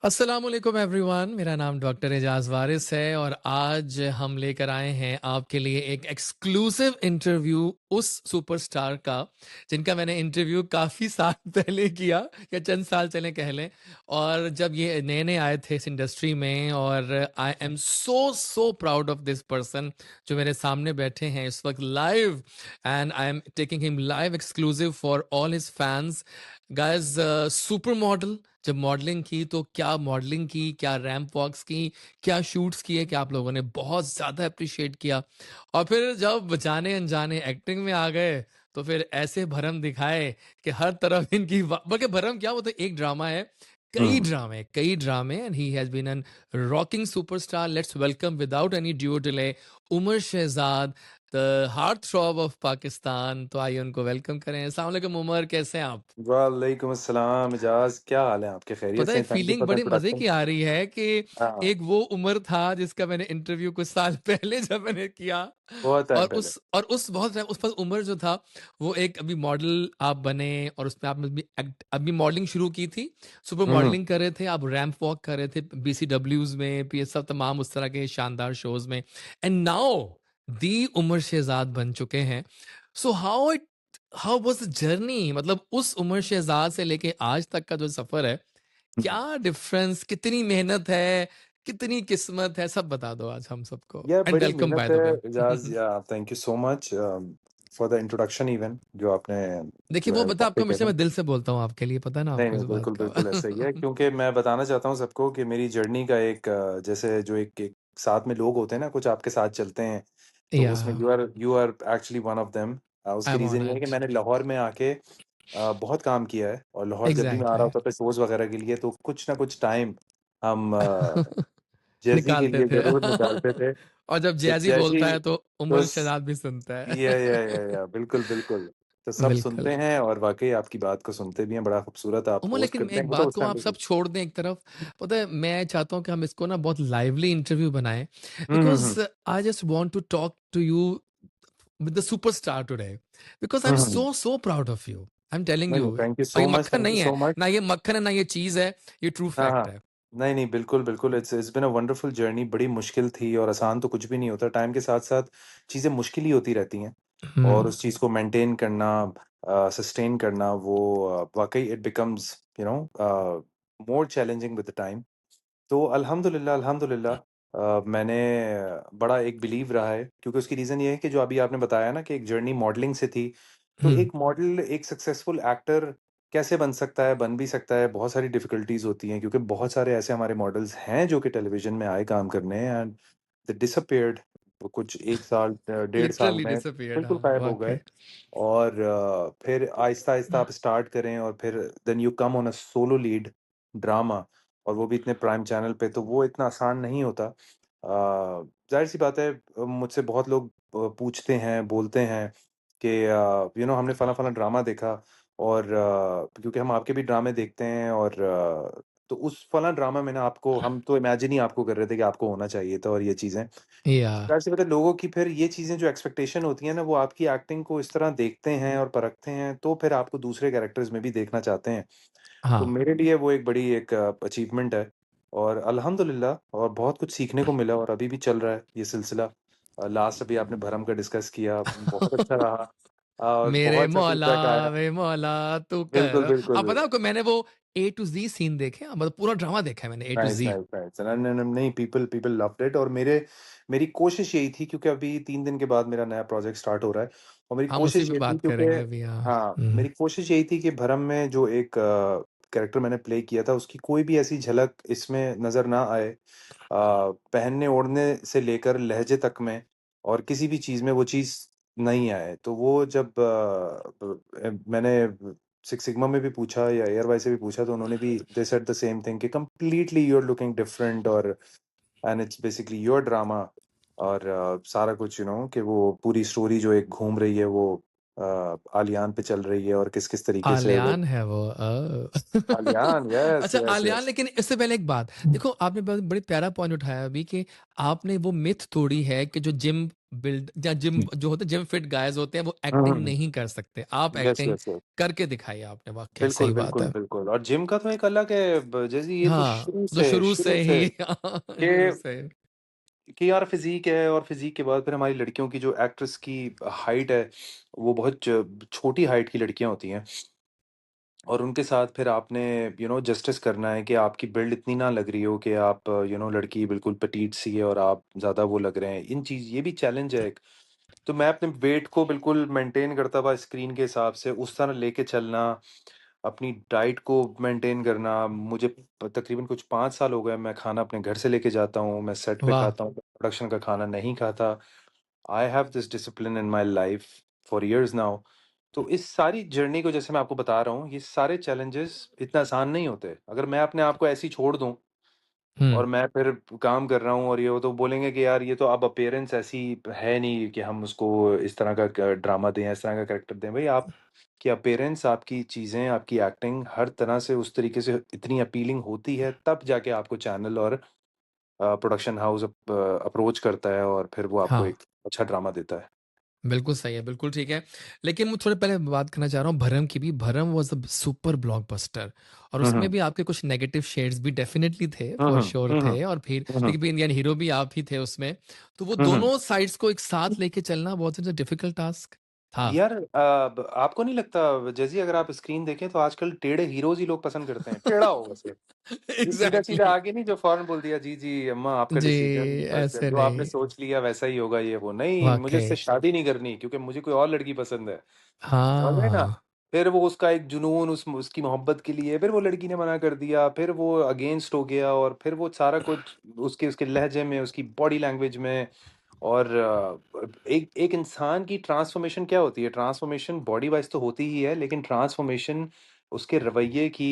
अस्सलामुअलैकुम एवरीवन, मेरा नाम डॉक्टर एजाज वारिस है और आज हम लेकर आए हैं आपके लिए एक एक्सक्लूसिव इंटरव्यू उस सुपरस्टार का जिनका मैंने इंटरव्यू काफ़ी साल पहले किया या चंद साल चले कह लें। और जब ये नए नए आए थे इस इंडस्ट्री में, और I am so so proud of this person जो मेरे सामने बैठे हैं इस वक्त live, and I am taking him live exclusive for all his fans guys. Super model, जब मॉडलिंग की तो क्या मॉडलिंग की, क्या रैंप वॉक्स की, क्या शूट्स किए कि आप लोगों ने बहुत ज़्यादा अप्रिशिएट किया। और फिर जब जाने अनजाने एक्टिंग में आ गए तो फिर ऐसे भरम दिखाए कि हर तरफ इनकी बल्कि भरम क्या, वो तो एक ड्रामा है, कई ड्रामे, and he has been an rocking superstar. Let's welcome without any due delay Umar Shahzad, the heart throb of Pakistan. तो आइए उनको वेलकम करें। अस्सलाम वालेकुम उमर, कैसे हैं आप? वालेकुम अस्सलाम इजाज, क्या हाल है आपके? खैरियत पता से है हैं? Thank you feeling for the बड़ी मजे इंट्रोडक्शन। की आ रही है कि हाँ, एक वो उम्र था जिसका मैंने इंटरव्यू कुछ साल पहले जब मैंने किया, बहुत टाइम और पहले। उस बहुत उस पर उम्र जो था वो एक अभी मॉडल आप बने, और उसमें आपने भी अभी मॉडलिंग शुरू की थी, सुपर हम्म। मॉडलिंग कर रहे थे, आप रैंप वॉक कर रहे थे बीसीडब्ल्यूज में, पी सब तमाम उस तरह के शानदार शोज में, and now the Umar Shahzad बन चुके हैं। So how was the journey, मतलब उस उमर शहजाद से लेके आज तक का जो सफर है, क्या डिफरेंस, कितनी मेहनत है, कितनी किस्मत है, सब बता दो आज हम सबको। यह एंड बड़ी वेलकम बाय मेहनत द है वे। इजाज, या thank you so much for the introduction even जो आपने देखिए जो वो है बता, आपको टॉपिक है हमेशा ना। मैं दिल से बोलता हूँ आपके लिए, पता है ना नहीं आपको नहीं, इस बात बिल्कुल बिल्कुल ऐसा ही है, का। क्योंकि मैं बताना चाहता हूँ सबको कि मेरी जर्नी का एक जैसे जो एक साथ में लोग होते हैं ना, कुछ आपके साथ चलते हैं, तो या उसमें you are actually one of them. I उसकी रीज़न वांट ये है कि इट। मैंने लाहौर में आके बहुत काम किया है, और लाहौर जब भी मैं आ रहा एग्जैक्टली। होता था शोज़ वगैरह के लिए, तो कुछ ना कुछ टाइम हम जैज़ी के निकालते लिए थे। ज़रूर निकालते थे। और जब तो जैजी जैज़ी बोलता है तो तो उमर शहजाद भी सुनता या है। बिल्कुल, बिल्कुल। तो सब बिल्कुल। सुनते हैं और वाक़ई आपकी बात को सुनते भी हैं, बड़ा खूबसूरत आप उमर, होस्ट लेकिन करते हैं, एक वो तो बात उस को टाइम आप पे सब भी। छोड़ दें एक तरफ, पता है मैं चाहता हूँ कि हम इसको ना बहुत लाइवली इंटरव्यू बनाएं, hmm, hmm, because hmm. I just want to talk to you with the superstar today, because I'm hmm, hmm, so hmm. so proud of you. I'm telling नहीं, you, नहीं, थैंक यू और so ये much, मक्खन thank you नहीं है so much. ना, ये मक्खन है ना, ये चीज है, ये ट्रू हाँ, फैक्ट हाँ। है। नहीं, नहीं, बिल्कुल, बिल्कुल, it's been a wonderful journey, बड़ी मुश्किल थी और आसान तो कुछ भी नहीं होता। टाइम के साथ-साथ चीज़ें मुश्किल ही होती रहती हैं, और हम्म। उस चीज़ को मेंटेन करना, सस्टेन करना, वो वाक़ई it becomes more challenging with the time. तो अल्हम्दुलिल्लाह, अल्हम्दुलिल्लाह मैंने बड़ा एक बिलीव रहा है, क्योंकि उसकी रीज़न ये है कि जो अभी आपने बताया ना कि एक जर्नी मॉडलिंग से थी, तो हम्म। एक मॉडल एक सक्सेसफुल एक्टर कैसे बन सकता है, बन भी सकता है, बहुत सारी डिफ़िकल्टीज़ होती हैं, क्योंकि बहुत सारे ऐसे हमारे मॉडल्स हैं जो कि टेलीविज़न में आए काम करने, एंड दे डिसअपीयर्ड कुछ 1 साल डेढ़ साल लिटरली में डिसअपीयर्ड, बिल्कुल हाँ गायब हो गए। वाकई। और फिर आहिस्ता-आहिस्ता आप स्टार्ट करें, और फिर then you come on a solo lead drama, और वो भी इतने प्राइम चैनल पे, तो वो इतना आसान नहीं होता। ज़ाहिर-सी बात है, मुझसे बहुत लोग पूछते हैं, बोलते हैं कि हमने फलाँ-फलाँ ड्रामा देखा, और क्योंकि हम आपके भी ड्रामे देखते हैं, और तो उस फलाँ ड्रामा में ना आपको, हम तो इमेजिन ही आपको कर रहे थे कि आपको होना चाहिए था, और ये चीज़ें। या ज़ाहिर-सी बात है, लोगों की फिर ये चीज़ें जो एक्सपेक्टेशन होती हैं ना, वो आपकी एक्टिंग को इस तरह देखते हैं और परखते हैं, तो फिर आपको दूसरे कैरेक्टर्स में भी देखना चाहते हैं। तो हाँ। मेरे लिए वो एक बड़ी एक अचीवमेंट है, और अल्हम्दुलिल्लाह, और बहुत कुछ सीखने को मिला, और अभी भी चल रहा है ये सिलसिला। लास्ट अभी आपने भरम का डिस्कस किया, बहुत अच्छा रहा, और मेरे बहुत अच्छा मौला, फीडबैक आया। वे मौला, तू बिल्कुल, कर। बिल्कुल। आप पता है आपको, मैंने वो ए टू जी सीन देखे हैं, मतलब पूरा ड्रामा देखा है मैंने ए टू नाइस, जी। Nice, nice. न न न नहीं, पीपल पीपल लव्ड इट, और मेरी कोशिश यही थी, क्योंकि अभी 3 दिन के बाद मेरा नया प्रोजेक्ट स्टार्ट हो रहा है, और मेरी हम उसी कोशिश पे ये थी, बात क्योंकि करेंगे अभी, हाँ। हाँ, मेरी कोशिश यही थी कि भरम में जो एक कैरेक्टर मैंने प्ले किया था, उसकी कोई भी ऐसी झलक इसमें नज़र ना आए। पहनने-ओढ़ने से लेकर लहज़े तक में, और किसी भी चीज़ में वो चीज़ नहीं आए। तो वो जब मैंने सिक्स सिग्मा में भी पूछा, या एयरवाई से भी पूछा, तो उन्होंने भी they said the same thing कि completely you are looking different, और and it's basically your drama, और सारा कुछ कि वो पूरी स्टोरी जो एक घूम रही है, वो आलियान पे चल रही है और किस-किस तरीके से वो आलियान है वो आलियान, यस, अच्छा यस, आलियान यस। लेकिन इससे पहले एक बात, देखो आपने बड़ी प्यारा पॉइंट उठाया अभी कि आपने वो मिथ तोड़ी है कि जो जिम बिल्ड या जिम हुँ, जो होते हैं जिम फिट गाइज़ होते हैं वो हुँ, एक्टिंग हुँ। नहीं कर सकते। आप यस, एक्टिंग यस, यस। करके दिखाई आपने, वाक़ई बिल्कुल, सही बात बिल्कुल, है। बिल्कुल और जिम का तो एक अलग है जैसे ये तो हाँ, तो शुरू शुरू से से ही शुरू कि से। यार फ़िज़ीक है और फ़िज़ीक के बाद फिर हमारी लड़कियों की जो एक्ट्रेस की हाइट है, वो बहुत छोटी हाइट की लड़कियाँ होती हैं। और उनके साथ फिर आपने जस्टिस करना है कि आपकी बिल्ड इतनी ना लग रही हो कि आप लड़की बिल्कुल पेटीट सी है और आप ज़्यादा वो लग रहे हैं। ये भी चैलेंज है एक। तो मैं अपने वेट को बिल्कुल मेंटेन करता था स्क्रीन के हिसाब से, उस तरह लेके चलना, अपनी डाइट को मेंटेन करना। मुझे तकरीबन कुछ 5 साल हो गए मैं खाना अपने घर से लेके जाता हूँ, मैं सेट पे वाह! खाता हूँ, प्रोडक्शन का खाना नहीं खाता। I have this discipline in my life for years now. तो इस सारी जर्नी को जैसे मैं आपको बता रहा हूँ, ये सारे चैलेंजेस इतना आसान नहीं होते। अगर मैं अपने आप को ऐसे ही छोड़ दूँ हुँ, और मैं फिर काम कर रहा हूँ और ये वो तो बोलेंगे कि यार ये तो अब अपीयरेंस ऐसी है नहीं कि हम उसको इस तरह का ड्रामा दें, इस तरह का कैरेक्टर दें। भई आपकी अपीयरेंस, आपकी चीज़ें, आपकी एक्टिंग हर तरह से उस तरीके से इतनी अपीलिंग होती है, तब जाके आपको चैनल और प्रोडक्शन हाउस अप्रोच करता है और फिर वो आपको हाँ। एक अच्छा ड्रामा देता है। बिल्कुल सही है, बिल्कुल ठीक है। लेकिन मैं थोड़े पहले बात करना चाह रहा हूँ भरम की भी। भरम वाज़ अ सुपर ब्लॉकबस्टर और हुँ, उसमें हुँ। भी आपके कुछ नेगेटिव शेड्स भी डेफ़िनिटली थे, हुँ, फॉर हुँ। श्योर हुँ, हुँ। थे और फिर हुँ, हुँ। लेकिन फिर इंडियन हीरो भी आप ही थे उसमें। तो वो हुँ, हुँ। दोनों साइड्स को एक साथ लेके चलना was it a difficult task? था। यार ब आपको नहीं लगता जैसे ही अगर आप स्क्रीन देखें तो आजकल टेढ़े हीरोज़ ही लोग पसंद करते हैं। टेढ़ा हो बस ये। ये सीधा-सीधा एग्ज़ैक्टली। आके नहीं जो फ़ौरन बोल दिया, जी, जी, अम्मा आपका जी, डिसीज़न बस ऐसे जो आपने नहीं। सोच लिया वैसा ही होगा ये वो। नहीं, मुझे इससे वाक़ई। शादी नहीं करनी क्योंकि मुझे कोई और लड़की पसंद है। समझ रहे हैं ना? हाँ, फिर वो उसका एक जुनून उसकी मोहब्बत के लिए, फिर वो लड़की ने मना कर दिया, फिर वो अगेंस्ट हो गया और फिर वो सारा कुछ उसके उसके लहज़े में, उसकी बॉडी लैंग्वेज में और एक एक इंसान की ट्रांसफ़ॉर्मेशन क्या होती है? ट्रांसफ़ॉर्मेशन बॉडी वाइज़ तो होती ही है, लेकिन ट्रांसफ़ॉर्मेशन उसके रवैये की,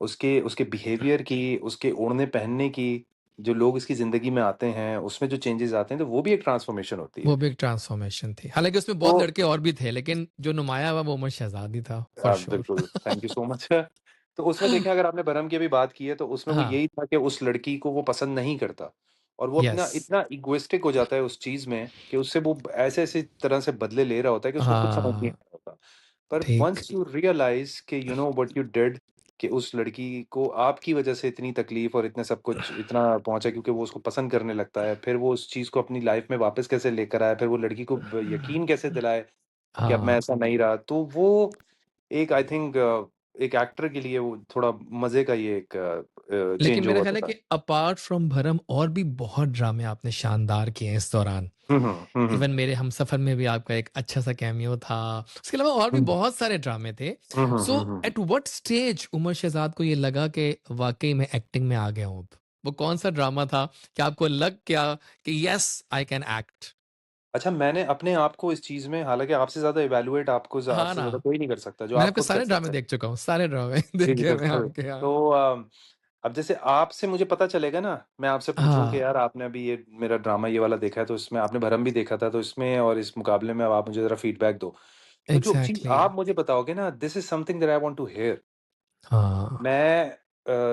उसके उसके बिहेवियर की, उसके ओढ़ने-पहनने की, जो लोग इसकी ज़िंदगी में आते हैं, उसमें जो चेंजेज़ आते हैं, तो वो भी एक ट्रांसफ़ॉर्मेशन होती है। वो भी एक ट्रांसफ़ॉर्मेशन थी। हालाँकि उसमें तो बहुत लड़के और भी थे, लेकिन जो नुमाया हुआ वो उमर शहज़ाद था, फॉर श्योर। बिल्कुल, थैंक यू सो मच। तो उसमें देखें अगर आपने बरहम की अभी बात की है, तो उसमें वो हाँ, यही था कि उस लड़की को वो पसंद नहीं करता और वो अपना यस। इतना इगोइस्टिक हो जाता है उस चीज़ में कि उससे वो ऐसे-ऐसे तरह से बदले ले रहा होता है कि उसको खुद समझ नहीं आ हाँ, रहा होता। पर ठीक। वन्स यू रियलाइज़ कि you know what you did कि उस लड़की को आपकी वज़ह से इतनी तकलीफ़ और इतना सब कुछ इतना पहुँचा क्योंकि वो उसको पसंद करने लगता है। फिर वो उस चीज़ को अपनी लाइफ़ में वापस कैसे लेकर आया, फिर वो लड़की को यकीन कैसे दिलाए कि अब मैं हाँ, ऐसा नहीं रहा। तो वो एक आई थिंक एक एक्टर के लिए वो थोड़ा मज़े का ये एक लेकिन चेंज मेरा ओवर ख़्याल है होता कि है। अपार्ट फ्रॉम भरम और भी बहुत ड्रामे आपने शानदार किए हैं इस दौरान। हुँ, हुँ। हुँ, हुँ। इवन मेरे हमसफ़र में भी आपका एक अच्छा-सा कैमियो था। उसके अलावा और भी हुँ। बहुत सारे ड्रामे थे। Hmm, hmm, so hmm, hmm. At what stage Umar Shahzad को ये लगा कि वाक़ई में एक्टिंग में आ गया हूँ अब? वो कौन-सा ड्रामा था कि आपको लग गया कि येस आई कैन एक्ट? अच्छा मैंने अपने आप को इस चीज़ में हालाँकि आपसे ज़्यादा इवैल्यूएट हाँ आपसे ना, ज़्यादा कोई नहीं कर सकता, जो मैंने आप आपके खुद कर सारे ड्रामे सकते हैं। देख चुका हूँ, सारे ड्रामे जी, जी, देखे हुए हैं बिल्कुल। आपके यहाँ। तो अब जैसे आपसे मुझे पता चलेगा ना, मैं आपसे पूछूँ कि हाँ, यार आपने अभी ये मेरा ड्रामा ये वाला देखा है, तो इसमें आपने भरम भी देखा था, तो इसमें और इस मुकाबले में अब आप मुझे ज़रा फीडबैक दो। तो जो चीज़ एग्ज़ैक्टली। आप मुझे बताओगे ना, this is something that I want to hear. हाँ, मैं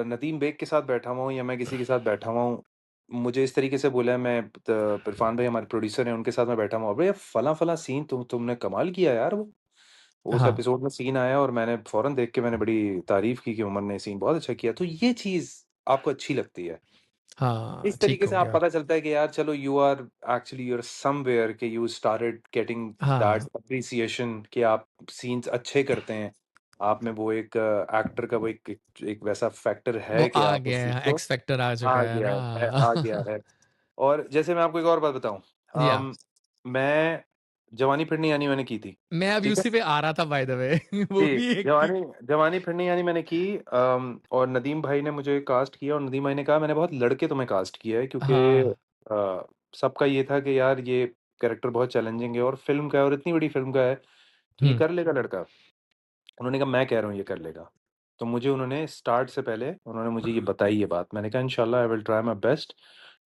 नदीम बेग के साथ बैठा हुआ हूँ या मैं किसी के साथ बैठा हुआ हूँ, मुझे इस तरीके से बोला है मैं इरफान भाई हमारे प्रोड्यूसर हैं, उनके साथ मैं बैठा हुआ हूँ, "अबे! फलाँ-फलाँ सीन तुमने कमाल किया यार वो।" उस हाँ, एपिसोड में सीन आया और मैंने फ़ौरन देख के मैंने बड़ी तारीफ़ की कि उमर ने सीन बहुत अच्छा किया। तो ये चीज़ आपको अच्छी लगती है। हाँ, इस ठीक तरीके हो से आप गया। पता चलता है कि यार चलो यू आर समव्हेयर कि यू स्टार्टेड गेटिंग दैट हाँ, एप्रिसिएशन कि आप सीन्स अच्छे करते हैं। आप में वो एक एक्टर का वो एक एक एक वैसा फैक्टर वो है कि आ आप उस गया चीज़ है, को एक्स फैक्टर आ चुका आ है गया आ गया ना। है। और जैसे मैं आपको एक और बात बताऊँ या मैं जवानी फिरनी यानी मैंने की थी, मैं अभी ठीक है? उसी पे आ रहा था बाय द वे। वो जी, भी एक थी। जवानी जवानी फिरनी यानी मैंने की और नदीम भाई ने मुझे कास्ट किया और नदीम भाई ने कहा मैंने बहुत लड़के तुम्हें कास्ट किया है क्योंकि हाँ, सबका ये था कि यार ये कैरेक्टर बहुत चैलेंजिंग है और फ़िल्म का है और इतनी बड़ी फ़िल्म का है, तो ये हुँ, कर लेगा लड़का? उन्होंने कहा मैं कह रहा हूँ ये कर लेगा। तो मुझे उन्होंने स्टार्ट से पहले उन्होंने मुझे ये बताई ये बात। मैंने कहा इंशाल्लाह I will try my best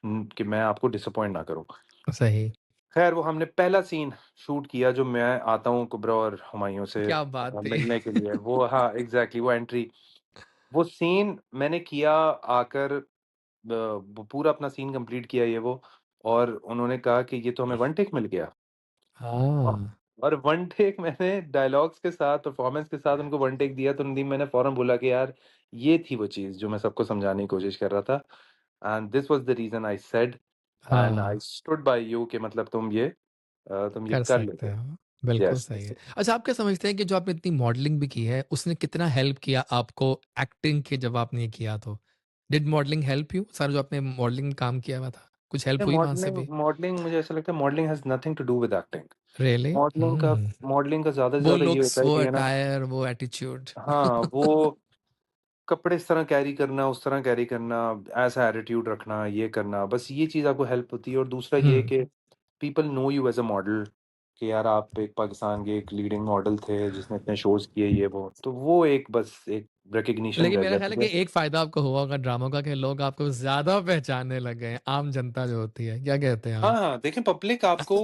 कि मैं आपको डिसअपॉइंट ना करूँ। सही। ख़ैर वो हमने पहला सीन शूट किया जो मैं आता हूँ कुब्रा और हुमायूँ से क्या बात थी! मिलने के लिए। वो हाँ, एग्ज़ैक्टली वो एंट्री, वो सीन मैंने किया आकर ब पूरा अपना सीन कंप्लीट किया ये वो और उन्होंने कहा कि ये तो हमें वन टेक मिल गया। अ, हाँ, और वन टेक मैंने डायलॉग्स के साथ, परफ़ॉर्मेंस के साथ उनको वन टेक दिया तो नदीम मैंने फ़ौरन बोला कि यार ये थी वो चीज़ जो मैं सबको समझाने की कोशिश कर रहा था। And this was the reason I said and I हाँ, स्टूड बाय यू कि मतलब तुम ये कर कर सकते लोगे। हो। बिल्कुल यस, सही यस। है। अच्छा, आप क्या समझते हैं कि जो आपने इतनी मॉडलिंग भी की है, उसने कितना हेल्प किया आपको एक्टिंग के जब आपने ये किया तो? Did modelling help you? सारा जो आपने मॉडलिंग में काम किया हुआ था, कुछ हेल्प हुई वहाँ से मॉडलिंग भी? मॉडलिंग मुझे ऐसा लगता है modelling has nothing to do with acting. Really? हुँ। मॉडलिंग का ज़्यादा से वो ज़्यादा ये लुक्स, होता है वो कि है ना अटायर, वो एटीट्यूड। हाँ, वो कपड़े इस तरह कैरी करना, उस तरह कैरी करना, ऐसा एटीट्यूड रखना, ये करना, बस ये चीज़ आपको हेल्प होती है और दूसरा ये हुँ। कि people know you as a model कि यार आप एक पाकिस्तान के एक लीडिंग मॉडल थे जिसने इतने शोज़ किए ये वो। तो वो एक बस एक रिकॉग्निशन लेकिन रह मेरा ख़्याल है जाती कि है। एक फ़ायदा आपको हुआ होगा ड्रामों का कि लोग आपको ज़्यादा पहचानने लग गए हैं, आम जनता जो होती है। क्या कहते हैं हाँ, आप? हाँ, देखिए पब्लिक आपको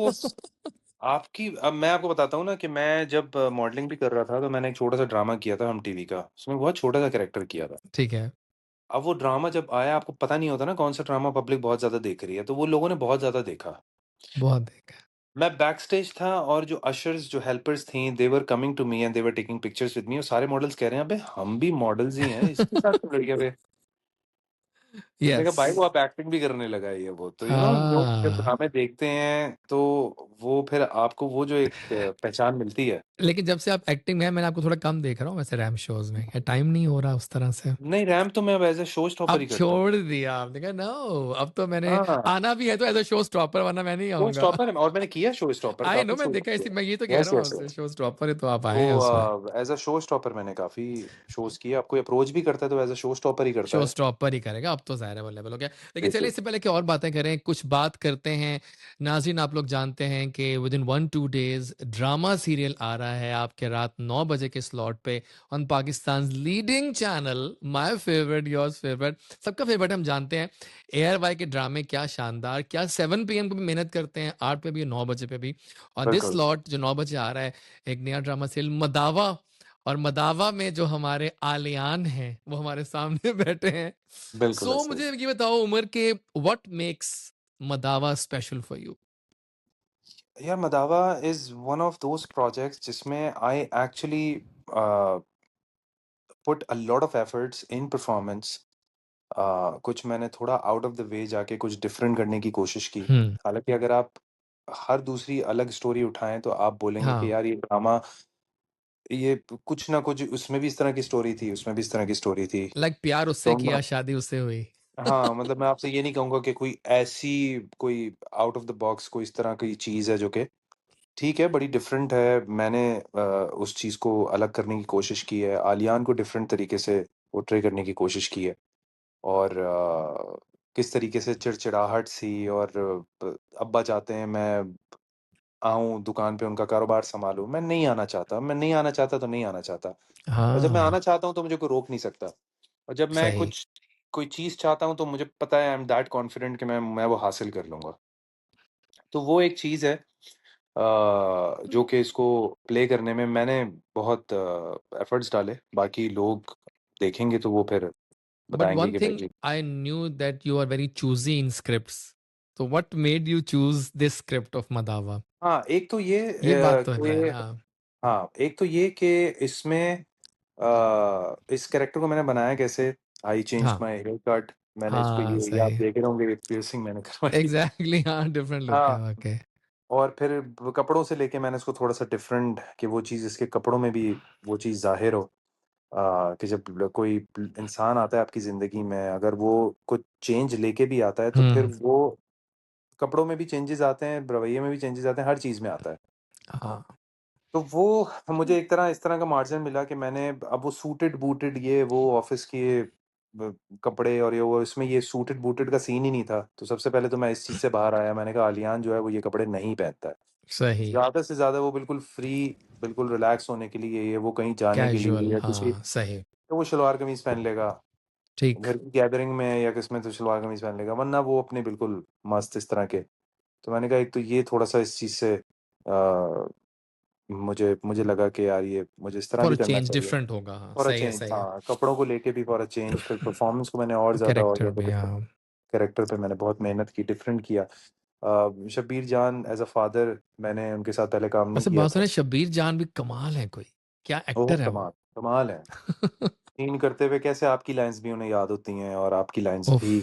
आपकी अब मैं आपको बताता हूँ ना कि मैं जब मॉडलिंग भी कर रहा था तो मैंने एक छोटा-सा ड्रामा किया था हम टीवी का। उसमें बहुत छोटा-सा कैरेक्टर किया था। ठीक है, अब वो ड्रामा जब आया आपको पता नहीं होता ना कौन-सा ड्रामा पब्लिक बहुत ज़्यादा देख रही है, तो वो लोगों ने बहुत ज़्यादा देखा। बहुत देखा है। मैं बैकस्टेज था और जो अशर्स जो हेल्पर्स थीं, they were coming to me and they were taking pictures with me और सारे मॉडल्स कह रहे हैं, "अबे हम भी मॉडल्स ही हैं, इसके साथ क्यों लड़कियाँ बे" मैंने कहा, यस। "भाई वो अब एक्टिंग भी करने लगा है ये वो।" तो लोग जब हाँ। ड्रामे देखते हैं, तो वो फिर आपको वो जो एक पहचान मिलती है लेकिन जब से आप एक्टिंग में हैं, मैंने आपको थोड़ा कम देख रहा हूँ वैसे रैम शोज़ में। या टाइम नहीं हो रहा उस तरह से? नहीं, रैम्प तो मैं अब एज़ अ शो स्टॉपर अब ही करता हूँ। छोड़ दिया आपने कहा नो, अब तो मैंने हाँ, आना भी है तो एज़ अ शो स्टॉपर वरना मैं नहीं शो आऊँगा। स्टॉपर है और मैंने किया शो स्टॉपर, आई नो काफ़ी मैं शोज़ देखा किए इसी मैं ये तो हैं। कह यस, रहा हूँ यस, आपसे यस। शो स्टॉपर है तो आप तो आए हैं उसमें। एज़ अ शो स्टॉपर मैंने काफ़ी शोज़ किए, अब कोई अप्रोच भी करता है तो एज़ अ शो स्टॉपर ही करता शो है। स्टॉपर ही करेगा, अब तो ज़ाहिर है अवेलेबल हो गया। लेकिन जी, चलिए जी। इससे पहले कि और बातें करें, कुछ बात करते हैं। नाज़रीन आप लोग जानते हैं कि विदिन 1-2 डेज़ ड्रामा सीरियल आ रहा है आपके रात 9 बजे के स्लॉट पे on Pakistan's leading channel, my favourite, yours favourite, सबका फेवरेट हम जानते हैं। एआरवाई के ड्रामे क्या शानदार, क्या 7 पीएम को भी मेहनत करते हैं, 8 पे भी, 9 बजे पे भी। और दिस बिल्कुल, स्लॉट जो 9 बजे आ रहा है, एक नया ड्रामा सीरियल मदावा और मदावा में जो हमारे आलियान हैं, वो हमारे सामने बैठे हैं। बिल्कुल सो ऐसा ही। मुझे ये बताओ उमर के what makes Madawa special for you? यार Madawa is one of those projects जिसमें I actually put a lot of efforts in performance कुछ मैंने थोड़ा आउट ऑफ द वे जाके कुछ डिफरेंट करने की कोशिश की। हुँ, हालाँकि अगर आप हर दूसरी अलग स्टोरी उठाएँ तो आप बोलेंगे कि हाँ, यार ये ड्रामा ये कुछ ना कुछ उसमें भी इस तरह की स्टोरी थी, उसमें भी इस तरह की स्टोरी थी। लाइक प्यार उससे तो मैं किया, शादी उससे हुई। हाँ, मतलब मैं आपसे ये नहीं कहूँगा कि कोई आउट ऑफ द बॉक्स कोई इस तरह की चीज़ है जो कि ठीक है, बड़ी डिफरेंट है। मैंने उस चीज़ को अलग करने की कोशिश की है। आलियान को डिफरेंट तरीके से पोर्ट्रे करने की कोशिश की है और किस तरीके से चिड़चिड़ाहट सी और अब्बा चाहते हैं मैं आऊँ दुकान पे उनका कारोबार सँभालूँ। मैं नहीं आना चाहता तो नहीं आना चाहता और जब मैं हाँ, आना चाहता हूँ तो मुझे कोई रोक नहीं सकता और जब मैं सही। कोई चीज़ चाहता हूँ तो मुझे पता है आई एम दैट कॉन्फिडेंट कि मैं वो हासिल कर लूँगा। तो वो एक चीज़ है जो कि इसको प्ले करने में मैंने बहुत एफर्ट्स डाले। बाकी लोग देखेंगे तो वो फिर बट बताएँगे वन कि थिंग भई I knew that you are very choosy in scripts. तो what made you choose this script of Madawa? हाँ, एक तो ये ये बात तो है, कि हाँ। हाँ, एक तो ये कि इसमें इस कैरेक्टर को मैंने बनाया कैसे, आई चेंज्ड हाँ, माय हेयर कट मैंने इसको हाँ, ये आप सही। देख रहे होंगे पियर्सिंग मैंने करवाई। एग्ज़ैक्टली हाँ, डिफरेंट लुक है हाँ, वाक़ई। और फिर ब कपड़ों से लेके मैंने इसको थोड़ा-सा डिफरेंट कि वो चीज़ इसके कपड़ों में भी वो चीज़ ज़ाहिर हो। कि जब कोई इंसान आता है आपकी ज़िंदगी में, अगर वो कुछ चेंज लेके भी आता है, तो फिर हुँ, वो कपड़ों में भी चेंजेज़ आते हैं, रवैये में भी चेंजेज़ आते हैं, हर चीज़ में आता है। हाँ। तो वो मुझे एक तरह इस तरह का मार्जिन मिला कि मैंने अब वो सूटेड बूटेड ये वो ऑफ़िस के कपड़े और ये वो इसमें ये सूटेड बूटेड का सीन ही नहीं था। तो सबसे पहले तो मैं इस चीज़ से बाहर आया, मैंने कहा आलियान जो है वो ये कपड़े नहीं पहनता है। सही, ज़्यादा से ज़्यादा वो बिल्कुल फ्री, बिल्कुल रिलैक्स होने के लिए, ये वो कहीं जाने के लिए कैज़ुअल या किसी हाँ, सही, तो वो सलवार कमीज़ पहन लेगा। ठीक। घर की गैदरिंग में या किसमें तो सलवार कमीज़ पहन लेगा, वरना वो अपने बिल्कुल मस्त इस तरह के। तो मैंने कहा एक तो ये थोड़ा-सा इस चीज़ से मुझे मुझे लगा कि यार ये मुझे इस तरह फॉर भी अ करना चेंज चाहिए। डिफरेंट होगा, हाँ, फॉर अ सही है, चेंज सही है। हाँ, कपड़ों को लेके भी फॉर अ चेंज, फिर परफ़ॉर्मेंस को मैंने और कैरेक्टर ज़्यादा भी, डिफरेंट, हाँ। कैरेक्टर पे मैंने बहुत मेहनत की, डिफरेंट किया। शब्बीर जान एज़ अ फ़ादर मैंने उनके साथ पहले काम नहीं वैसे किया बात था। सुने, शब्बीर जान भी कमाल है कोई, क्या ओह! एक्टर है वो। कमाल, कमाल है। सीन करते हुए कैसे आपकी लाइन्स भी उन्हें याद होती हैं और आपकी लाइन्स उफ। भी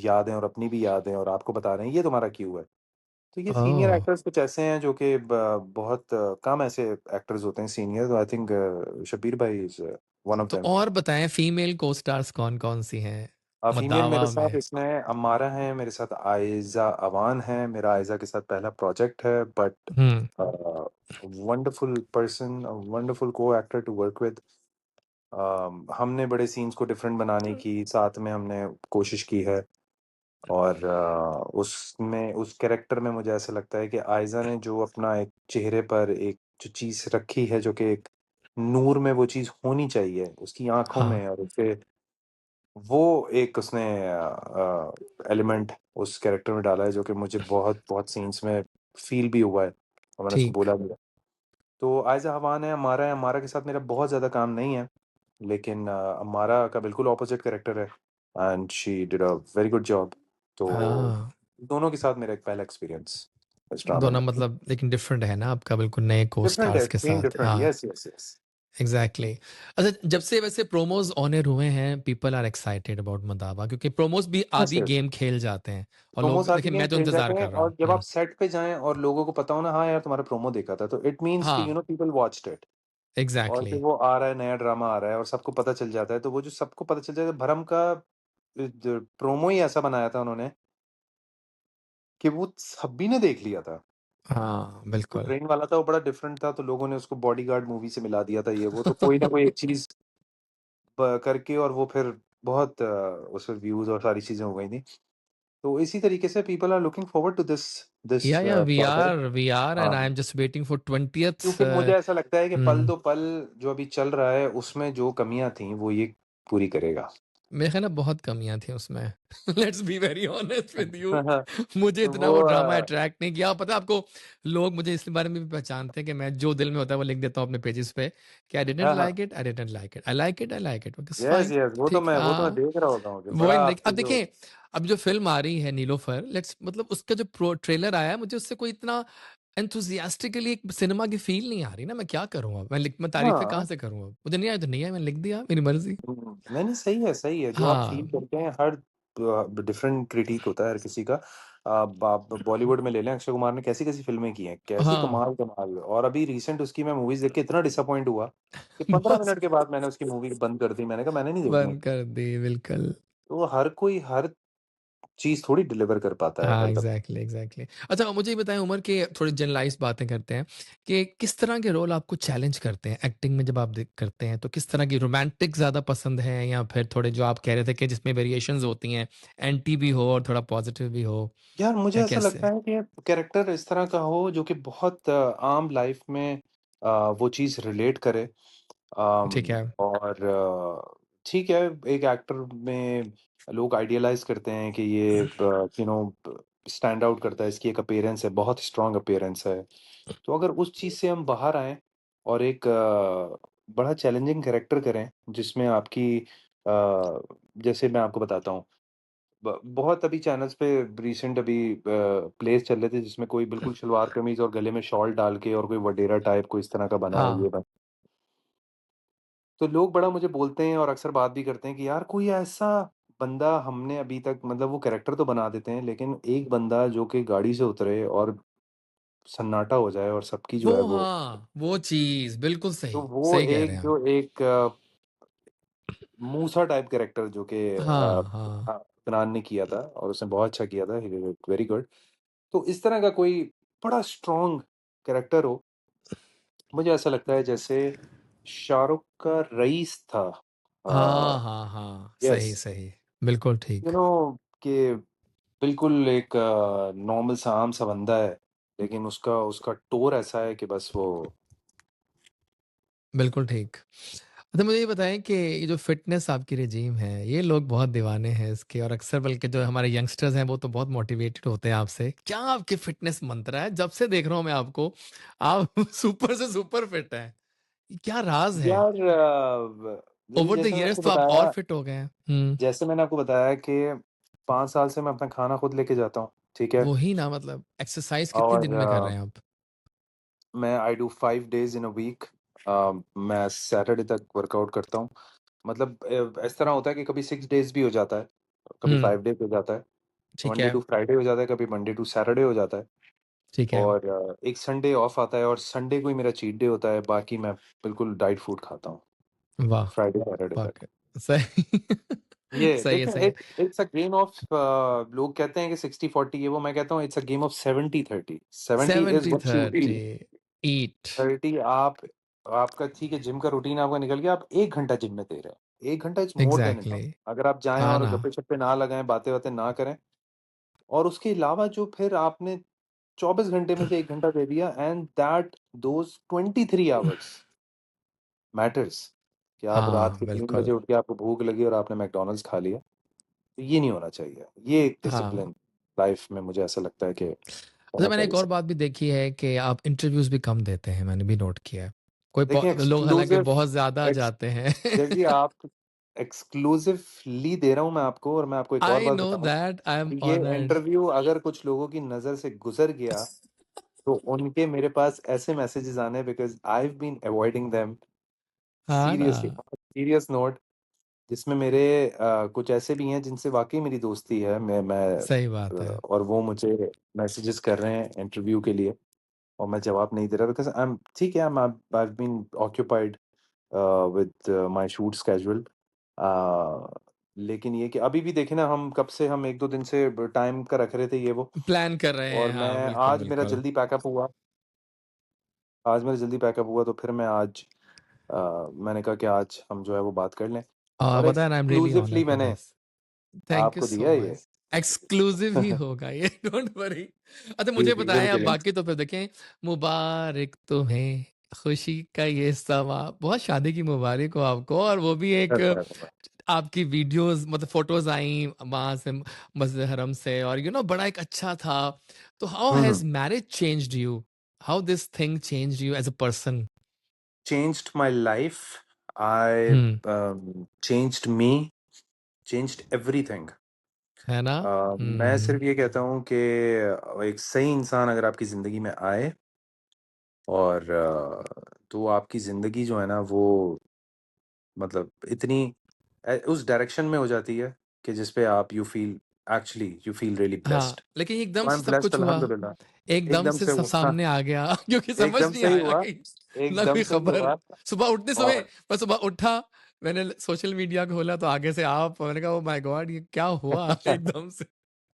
याद हैं और अपनी भी याद हैं और आपको बता रहे हैं, ये तुम्हारा क्यू है। तो ये सीनियर ओह। एक्टर्स कुछ ऐसे हैं जो कि बहुत कम ऐसे एक्टर्स होते हैं सीनियर, तो आई थिंक शब्बीर भाई इज़ वन ऑफ तो देम। और बताएं, फीमेल को स्टार्स कौन कौन सी हैं फीमेल मेरे मदावा साथ में। इसमें अम्मारा है, मेरे साथ आइज़ा अवान है, मेरा आइज़ा के साथ पहला प्रोजेक्ट है, but hmm. Wonderful person, wonderful co-actor to work with. हमने बड़े सीन्स को डिफरेंट बनाने की साथ में हमने कोशिश की है और उसमें उस कैरेक्टर में मुझे ऐसा लगता है कि आयज़ा ने जो अपना एक चेहरे पर एक जो चीज़ रखी है, जो कि एक नूर में वो चीज़ होनी चाहिए, उसकी आँखों हाँ। में और उसके वो एक उसने एलिमेंट उस कैरेक्टर में डाला है, जो कि मुझे बहुत-बहुत सीन्स में फ़ील भी हुआ है और मैंने उसको ठीक। बोला भी है। तो आयज़ा हवान है, अमारा के साथ मेरा बहुत ज़्यादा काम नहीं है, लेकिन अमारा का बिल्कुल ऑपोज़िट कैरेक्टर है and she did a very good job. तो हाँ, दोनों के साथ मेरा एक पहला एक्सपीरियंस इस ड्रामे दोनों में। मतलब लेकिन डिफरेंट है ना आपका, बिल्कुल नए को डिफरेंट है, स्टार्स के सेम साथ, डिफरेंट, हाँ। Yes, yes, yes. Exactly exactly. अच्छा, जब से वैसे प्रोमोज ऑनर हुए हैं, पीपल आर एक्साइटेड अबाउट मदावा, क्योंकि प्रोमोज भी यस, आधी यस। गेम खेल जाते हैं। और प्रोमो लोग साथ ही देखिए, गेम मैं तो खेल जाते इंतजार हैं कर रहा और हूँ। जब आप सेट पे जाएँ और लोगों को पता हो ना, हाँ यार तुम्हारा प्रोमो देखा था, तो इट मीन्स कि हाँ, पीपल वॉच्ड इट। और एग्जैक्टली फिर exactly. वो आ रहा है, नया ड्रामा आ रहा है और सबको पता चल जाता है, तो वो जो सबको पता चल जाता है, भरम का द प्रोमो ही ऐसा बनाया था उन्होंने कि वो सभी ने देख लिया था। हाँ, जो बिल्कुल। ट्रेन वाला था वो बड़ा डिफरेंट था, तो लोगों ने उसको बॉडीगार्ड मूवी से मिला दिया था ये वो, तो कोई ना कोई एक चीज़ करके और वो फिर बहुत उस पे व्यूज़ और सारी चीज़ें हो गई थी। तो इसी तरीके से people are looking forward to this this या प्रोजेक्ट। वी आर एंड हाँ, I am just waiting for 20th। क्योंकि मुझे ऐसा लगता है कि पल हम्म। दो पल जो अभी चल रहा है, उसमें जो कमियाँ थी, वो ये पूरी करेगा। मेरे ख्याल में बहुत कमियां थी उसमें। Let's be very honest with you. मुझे इतना वो वो ड्रामा अट्रैक्ट नहीं किया। पता है आपको, लोग मुझे इस बारे में भी पहचानते हैं कि मैं जो दिल में होता है वो लिख देता हूँ अपने पेजेस पे कि आई डिडंट हाँ, हाँ। Like it, I didn't like it, I like it, I like it, it's yes, fine. Yes, ठीक, वो तो मैं हाँ। देख रहा होता हूँ कि वो बड़ा इन अब आपकी जो देखें, अब जो फिल्म आ रही है नीलोफर, लेट्स मतलब उसका जो प्रो ट्रेलर आया है, मुझे उससे कोई इतना एंथुसियास्टिकली एक सिनेमा की फील नहीं आ रही ना। मैं क्या करूँ अब, मैं तारीफें कहाँ हाँ। से करूँ? अब मुझे नहीं आया तो नहीं आया, मैंने लिख दिया, मेरी मर्जी। नहीं, नहीं, सही है, जो आप फ़ील हाँ, करते हैं हर डिफरेंट क्रिटिक होता है हर किसी का। आप बॉलीवुड में ले लें, अक्षय कुमार ने कैसी-कैसी फ़िल्में की हैं, कैसी हाँ। कमाल-कमाल, और अभी रिसेंट उसकी मैं मूवीज़ देख के इतना डिसअपॉइंट हुआ कि 15 बहुत मिनट के बाद मैंने उसकी मूवी बंद कर दी, मैंने कहा मैंने नहीं देखनी। बंद कर दी, बिल्कुल। तो हर कोई हर चीज़ थोड़ी डिलीवर कर पाता है हाँ, हर दफ़ा। Exactly, exactly. अच्छा, मुझे ये बताएँ उमर, के थोड़ी जनरलाइज़्ड बातें करते हैं कि किस तरह के रोल आपको चैलेंज करते हैं एक्टिंग में जब आप करते हैं, तो किस तरह की रोमांटिक ज़्यादा पसंद है, या फिर थोड़े जो आप कह रहे थे कि जिसमें वेरिएशंस होती हैं, एंटी भी हो और थोड़ा पॉजिटिव भी हो, यार मुझे या ऐसा कैसे? लगता है कि कैरेक्टर इस तरह का हो जो कि बहुत आम लाइफ़ में वो चीज़ रिलेट करे। ठीक है। और ठीक है, एक एक्टर में लोग आइडियलाइज़ करते हैं कि ये स्टैंड आउट करता है, इसकी एक अपीयरेंस है, बहुत स्ट्रॉन्ग अपीयरेंस है। तो अगर उस चीज़ से हम बाहर आएँ और एक बड़ा चैलेंजिंग कैरेक्टर करें, जिसमें आपकी जैसे मैं आपको बताता हूँ, बहुत अभी चैनल्स पे रिसेंट अभी प्लेस चल रहे थे जिसमें कोई बिल्कुल सलवार कमीज़ और गले में शॉल डाल के और कोई वडेरा टाइप कोई इस तरह का बना है, हाँ, ये बना। तो लोग बड़ा मुझे बोलते हैं और अक्सर बात भी करते हैं कि यार कोई ऐसा बंदा हमने अभी तक, मतलब वो कैरेक्टर तो बना देते हैं, लेकिन एक बंदा जो कि गाड़ी से उतरे और सन्नाटा हो जाए और सबकी जो है वो वो, हाँ, वो चीज़ बिल्कुल तो सही, वो सही कह रहे एक हैं आप। जो एक मूसा टाइप कैरेक्टर जो कि हाँ, हाँ। इमरान ने किया था और उसने बहुत अच्छा किया था, he did it very good. तो इस तरह का कोई बड़ा स्ट्रॉन्ग कैरेक्टर हो, मुझे ऐसा लगता है जैसे शाहरुख का रईस था। हाँ, हाँ, हाँ, यस, सही, सही। बिल्कुल ठीक। यू नो कि बिल्कुल एक नॉर्मल सा आम सा बंदा है, लेकिन उसका उसका टोर ऐसा है कि बस वो बिल्कुल ठीक। अच्छा मुझे ये बताएं कि ये जो फ़िटनेस आपकी रेजीम है, ये लोग बहुत दीवाने हैं इसके और अक्सर बल्कि जो हमारे यंगस्टर्स हैं वो तो बहुत मोटिवेटेड होते हैं आपसे। क्या आपके फ़िटनेस मंत्र है? जब से देख रहा हूँ मैं आपको, आप सुपर से सुपर फ़िट हैं। ये क्या राज़ है? यार ओवर द जैसे मैंने इयर्स आपको तो आप और बताया, फ़िट हो गए हैं। हुँ, कि 5 साल से मैं अपना खाना खुद लेके जाता हूँ, ठीक है? वही ना मतलब एक्सरसाइज़ कितने और दिन में कर रहे हैं आप? मैं I do 5 days in a week. मैं सैटरडे तक वर्कआउट करता हूँ। मतलब इस तरह होता है कि कभी 6 डेज़ भी हो जाता है, कभी हुँ, 5 डेज़ हो जाता है, ठीक मंडे है, टू फ्राइडे हो जाता है, कभी मंडे टू सैटरडे हो जाता है ठीक है। और एक संडे ऑफ आता है और संडे को ही मेरा चीट डे होता है, बाकी मैं बिल्कुल डाइट फूड खाता हूँ, वाह! फ्राइडे सैटरडे तक। वाक़ई सही ये सही है, देखिए सही है। इट्स अ गेम ऑफ लोग कहते हैं कि 60-40 ये वो, मैं कहता हूँ it's a game of 70-30। 70 is what you 70-30 ईट, ईट 30 आपका ठीक है, जिम का रूटीन आपका निकल गया, आप 1 घंटा जिम में दे रहे हैं। 1 घंटा is more than exactly enough. अगर आप जाएँ हाँ और ना, गप्पे-शप्पे ना लगाएँ, बातें-वातें ना करें और उसके अलावा जो फिर आपने 24 घंटे में से 1 घंटा दे दिया and that those 23 hours matters, कि आप रात हाँ, के 3 बिल्कुल। बजे उठ के आपको भूख लगी और आपने मैकडॉनल्ड्स खा लिया, तो ये नहीं होना चाहिए। ये एक हाँ। डिसिप्लिन लाइफ़ में मुझे ऐसा लगता है कि अच्छा होना मैंने चाहिए एक और सब। बात भी देखी है कि आप इंटरव्यूज़ भी कम देते हैं, मैंने भी नोट किया है। कोई देखिए लोग हालाँकि एक्सक्लूसिव बहुत ज़्यादा एक्स जाते हैं। जैसे आप एक्सक्लूसिवली दे रहा हूँ मैं आपको, और मैं आपको एक और आई बात नो बताऊँ, दैट आई एम ये ऑनर्ड। इंटरव्यू अगर कुछ लोगों की नज़र से गुज़र गया, तो उनके मेरे पास ऐसे मैसेजेस आने, because I have been avoiding them हाँ ना, सीरियसली, सीरियस नोट, जिसमें मेरे कुछ ऐसे भी हैं जिनसे वाक़ई मेरी दोस्ती है। सही बात है। और वो मुझे मैसेजेस कर रहे हैं इंटरव्यू के लिए और मैं जवाब नहीं दे रहा, बिकॉज़ आई एम ठीक है, I have been occupied with my shoot schedule. लेकिन ये कि अभी भी देखें ना, हम कब से हम 1-2 दिन से ब टाइम का रख रहे थे ये वो, प्लान कर रहे और हैं, हाँ, मैं बिल्कुल, आज मेरा बिल्कुल। जल्दी पैकअप हुआ, तो फिर मैं आज मैंने कहा कि आज हम जो है वो बात कर लें, और पता है ना I am really exclusively honoured for मैंने दिस। थैंक यू आपको सो दिया है ये। मच। एक्सक्लूसिव ही होगा ये डोंट वरी। अच्छा जी, मुझे जी, बताएँ अब बिल्कुल। बाकी तो फिर देखें मुबारक तुम्हें खुशी का ये समा बहुत शादी की मुबारक हो आपको और वो भी एक आपकी वीडियोस मतलब फोटोज आई वहाँ से मस्जिद हरम से और बड़ा एक अच्छा था। तो how hmm, has hmm. Marriage changed you? How this thing changed you as a person? Changed my life, I hmm, changed me, changed everything. है ना? मैं हुँ, सिर्फ़ ये कहता हूँ कि एक सही इंसान अगर आपकी ज़िंदगी में आए और तो आपकी ज़िंदगी जो है ना वो मतलब इतनी उस डायरेक्शन में हो जाती है कि जिस पे आप यू फ़ील रियली हाँ, ब्लेस्ड। लेकिन एकदम तो आई से एम सब ब्लेस्ड कुछ हुआ। अल्हम्दुलिल्लाह। एकदम एकदम से से सब हुआ, सामने आ गया क्योंकि समझ एकदम नहीं से ही आया हुआ, कि ना एकदम कोई से ही खबर। हुआ सुबह उठते समय और मैं सुबह उठा, मैंने सोशल मीडिया खोला तो आगे से आप मैंने कहा ओह माय गॉड ये क्या हुआ एकदम से।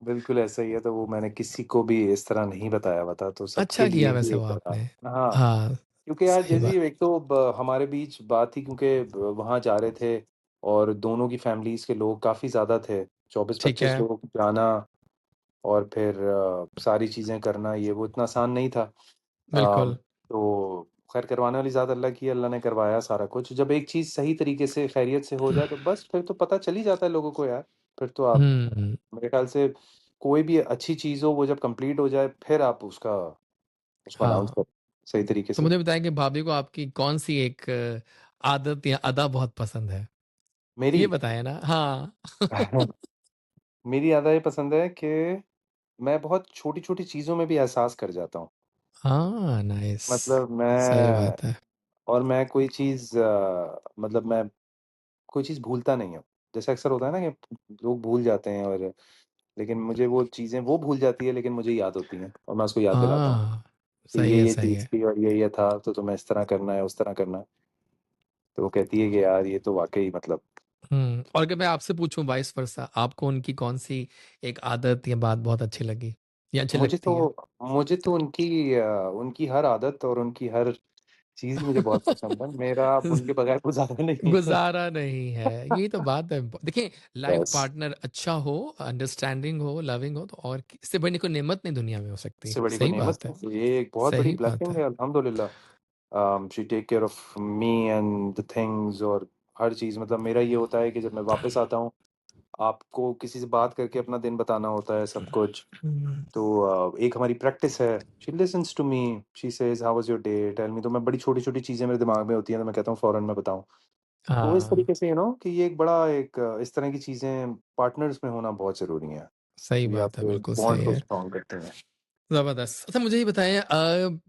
बिल्कुल ऐसा ही है, तो वो मैंने किसी को भी इस तरह नहीं बताया हुआ था, तो सबके अच्छा लिए किया ही वैसे वो एक आपने। हाँ, हाँ, क्योंकि यार सही जैसे बात। एक तो हमारे बीच बात थी, क्योंकि वहाँ जा रहे थे और दोनों की फैमिलीज के लोग काफ़ी ज़्यादा थे, ठीक 24-25 है, लोग जाना और फिर सारी चीज़ें करना, ये वो इतना आसान नहीं था। बिल्कुल। तो खैर करवाने वाली ज़ात अल्लाह की, अल्लाह ने करवाया सारा कुछ। जब एक चीज़ सही तरीके से खैरियत से हो जाए तो बस फिर तो पता चल ही जाता है लोगों को यार। फिर तो आप हुँ, मेरे ख़्याल से कोई भी अच्छी चीज़ हो, वो जब कंप्लीट हो जाए फिर आप उसका उसको अनाउंस हाँ। करो सही तरीके तो से। मुझे बताएँ कि भाभी को आपकी कौन-सी एक आदत या अदा बहुत पसंद है? मेरी ये बताएँ ना? हाँ। मेरी आदत ये पसंद है कि मैं बहुत छोटी-छोटी चीज़ों में भी एहसास कर जाता हूँ। हाँ, नाइस। मतलब सही मैं बात है। और मैं कोई चीज़ मतलब मैं कोई चीज़ भूलता नहीं हूँ। जैसे अक्सर होता है ना कि लोग भूल जाते हैं, और लेकिन मुझे वो चीज़ें वो भूल जाती है, लेकिन मुझे याद होती हैं और मैं उसको याद दिलाता हूँ हाँ, कि सही है, ये सही चीज़ है। थी और ये था, तो तुम्हें इस तरह करना है, उस तरह करना है। तो वो कहती है कि यार ये तो वाक़ई मतलब और अगर मैं आपसे पूछूँ वाइस वर्सा, आपको उनकी कौन-सी एक आदत या बात बहुत अच्छी लगी या अच्छी मुझे लगती है? तो मुझे तो उनकी हर आदत और उनकी हर चीज़ मुझे बहुत पसंद है। मेरा उनके बगैर गुज़ारा नहीं है। गुज़ारा नहीं है, यही तो बात है। देखिए, लाइफ़ बस, पार्टनर अच्छा हो, अंडरस्टैंडिंग हो, लविंग हो, तो और इससे बड़ी कोई नेमत नहीं दुनिया में हो सकती। इससे बड़ी कोई सही नेमत बात है, नहीं, ये एक बहुत बड़ी सही बात ब्लेसिंग है। है, अल्हम्दुलिल्लाह। She take care of me and the things, और हर चीज़, मतलब मेरा ये होता है कि जब मैं वापस आता हूँ, आपको किसी से बात करके अपना दिन बताना होता है सब कुछ। हुँ। तो एक हमारी प्रैक्टिस है, she listens to me, she says how was your day, tell me. तो मैं बड़ी छोटी-छोटी चीज़ें मेरे दिमाग में होती हैं, तो मैं कहता हूँ फ़ौरन मैं बताऊँ। तो इस हाँ, तरीके से कि ये एक बड़ा एक इस तरह की चीज़ें पार्टनर्स में होना बहुत ज़रूरी है। सही ये बात है, आपके बिल्कुल बॉन्ड सही को है। स्ट्रॉन्ग करते हैं। ज़बरदस्त। अच्छा मुझे ये बताएँ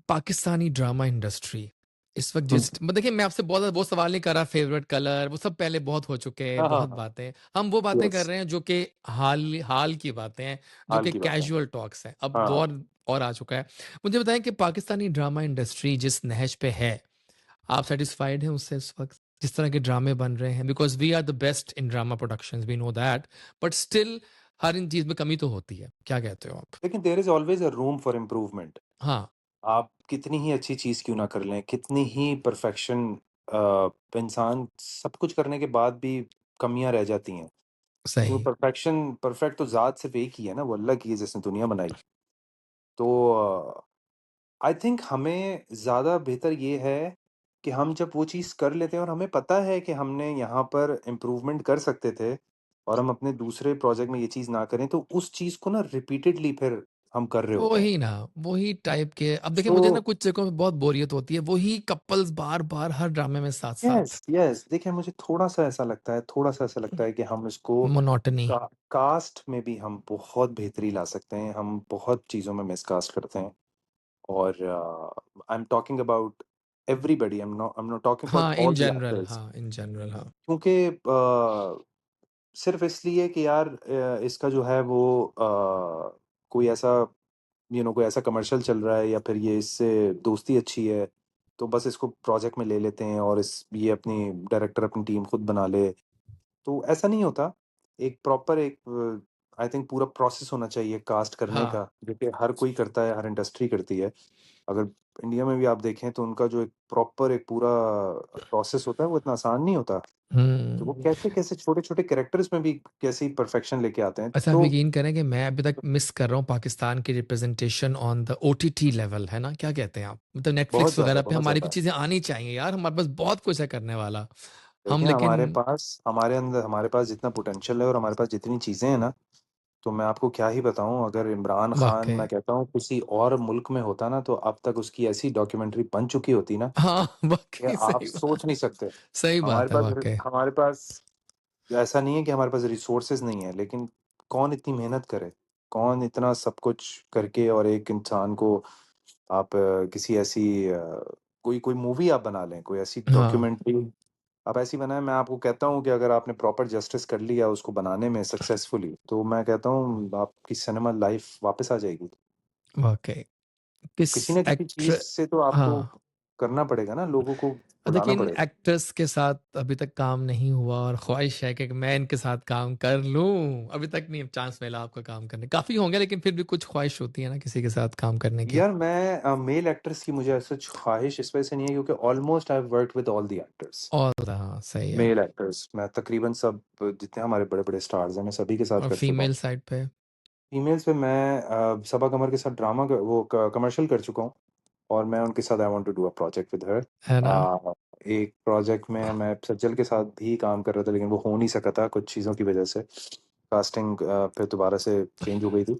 पाकिस्तानी ड्रामा इंडस्ट्री इस वक़्त हुँ। देखिए मैं आपसे बहुत वो सवाल नहीं कर रहा फ़ेवरेट कलर वो सब पहले बहुत हो चुके हैं, हाँ, हाँ, बहुत हाँ। बातें। हम वो बातें कर यस, रहे हैं जो कि हाल हाल की बातें हैं, जो हाल कि की बात है। कैज़ुअल टॉक्स हैं। अब हाँ, हाँ। दौर और आ चुका है। मुझे बताएँ कि पाकिस्तानी ड्रामा इंडस्ट्री जिस नहज पे है, आप सैटिस्फाइड हैं उससे इस वक़्त? जिस तरह के ड्रामे बन रहे हैं because we are the best in drama productions, we know that but still हर इन चीज़ में कमी तो होती है। क्या कहते हो आप? लेकिन there is always a room for improvement. हाँ, आप कितनी ही अच्छी चीज़ क्यों ना कर लें, कितनी ही परफेक्शन, इंसान सब कुछ करने के बाद भी कमियाँ रह जाती हैं। क्योंकि सही। परफेक्ट तो ज़ात सिर्फ़ एक ही है ना, वो अल्लाह की है जिसने दुनिया बनाई। तो आई थिंक हमें ज़्यादा बेहतर ये है कि हम जब वो चीज़ कर लेते हैं और हमें पता है कि हमने यहाँ पर इम्प्रूवमेंट कर सकते थे, और हम अपने दूसरे प्रोजेक्ट में ये चीज़ ना करें, तो उस चीज़ को ना रिपीटेडली फिर हम कर रहे होते हैं। वही ना, वही टाइप के अब देखिए सो मुझे ना कुछ जगहों पे बहुत बोरियत होती है, वही कपल्स बार-बार हर ड्रामे में साथ-साथ, यस, यस। देखिए, मुझे थोड़ा-सा ऐसा लगता है, थोड़ा-सा ऐसा लगता है कि हम इसको मोनोटनी। का कास्ट में भी हम बहुत बेहतरी ला सकते हैं, हम बहुत चीज़ों में मिसकास्ट करते हैं। और I am talking about everybody, I am not talking about all the actors. In general हाँ। क्योंकि सिर्फ़ इसलिए कि यार इसका जो है वो कोई ऐसा कोई ऐसा कमर्शियल चल रहा है, या फिर ये इससे दोस्ती अच्छी है, तो बस इसको प्रोजेक्ट में ले लेते हैं, और इस ये अपनी डायरेक्टर अपनी टीम खुद बना ले। तो ऐसा नहीं होता। एक प्रॉपर एक आई थिंक पूरा प्रोसेस होना चाहिए कास्ट करने हाँ, का, जो कि हर कोई करता है, हर इंडस्ट्री करती है। अगर इंडिया में भी आप देखें तो उनका जो एक प्रॉपर एक पूरा प्रोसेस होता है, वो इतना आसान नहीं होता। तो वो हुँ। कैसे-कैसे छोटे-छोटे कैरेक्टर्स में भी कैसी परफेक्शन लेके आते हैं। अच्छा आप तो यकीन करें कि मैं अभी तक मिस कर रहा हूँ पाकिस्तान की representation on the OTT level, है ना? क्या कहते हैं आप? मतलब बहुत नेटफ्लिक्स ज़्यादा, वगैरह पे बहुत हमारी ज़्यादा। कुछ चीज़ें आनी चाहिए यार, हमारे पास बहुत कुछ है करने वाला। हम देखिए, लेकिन हमारे पास जितना पोटेंशियल है और हमारे पास जितनी चीज़ें हैं ना, तो मैं आपको क्या ही बताऊँ। अगर इमरान खान, वाक़ई मैं कहता हूँ, किसी और मुल्क में होता ना, तो अब तक उसकी ऐसी डॉक्यूमेंट्री बन चुकी होती ना, हाँ, कि वाक़ई आप सही सोच नहीं बात है। सकते। सही बात है वाक़ई। हमारे पास ऐसा नहीं है कि हमारे पास रिसोर्सेज़ नहीं है, लेकिन कौन इतनी मेहनत करे? कौन इतना सब कुछ करके, और एक इंसान को आप किसी ऐसी कोई कोई मूवी आप बना लें, कोई ऐसी हाँ, डॉक्यूमेंट्री आप ऐसी बनाएँ। मैं आपको कहता हूँ कि अगर आपने प्रॉपर जस्टिस कर लिया उसको बनाने में सक्सेसफुली, तो मैं कहता हूँ आपकी सिनेमा लाइफ़ वापस आ जाएगी। वाक़ई। तो किस किसी न किसी चीज़ एक्टर से तो आपको हाँ। करना पड़ेगा ना, लोगों को देखिए रुलाना इन पड़ेगा। एक्टर्स के साथ अभी तक काम नहीं हुआ और ख्वाहिश है कि मैं इनके साथ काम कर लूँ। अभी तक नहीं चांस मिला आपको काम करने काफ़ी होंगे लेकिन फिर भी कुछ ख्वाहिश होती है ना किसी के साथ काम करने की। यार, मैं मेल एक्टर्स की मुझे सच ख्वाहिश इस वजह से नहीं है, क्योंकि almost I have worked with all the actors. और हाँ, सही है। मेल एक्टर्स मैं तकरीबन सब जितने हमारे बड़े-बड़े स्टार्स हैं, मैं सभी के साथ और कर चुका हूँ। फीमेल साइड पे फीमेल्स पे मैं सबा कमर के साथ ड्रामा क वो क कमर्शियल कर चुका हूँ, और मैं उनके साथ I want to do a project with her. है ना? एक प्रोजेक्ट में मैं सज्जल के साथ भी काम कर रहा था, लेकिन वो हो नहीं सका था कुछ चीज़ों की वजह से। कास्टिंग फिर दोबारा से चेंज हो गई थी।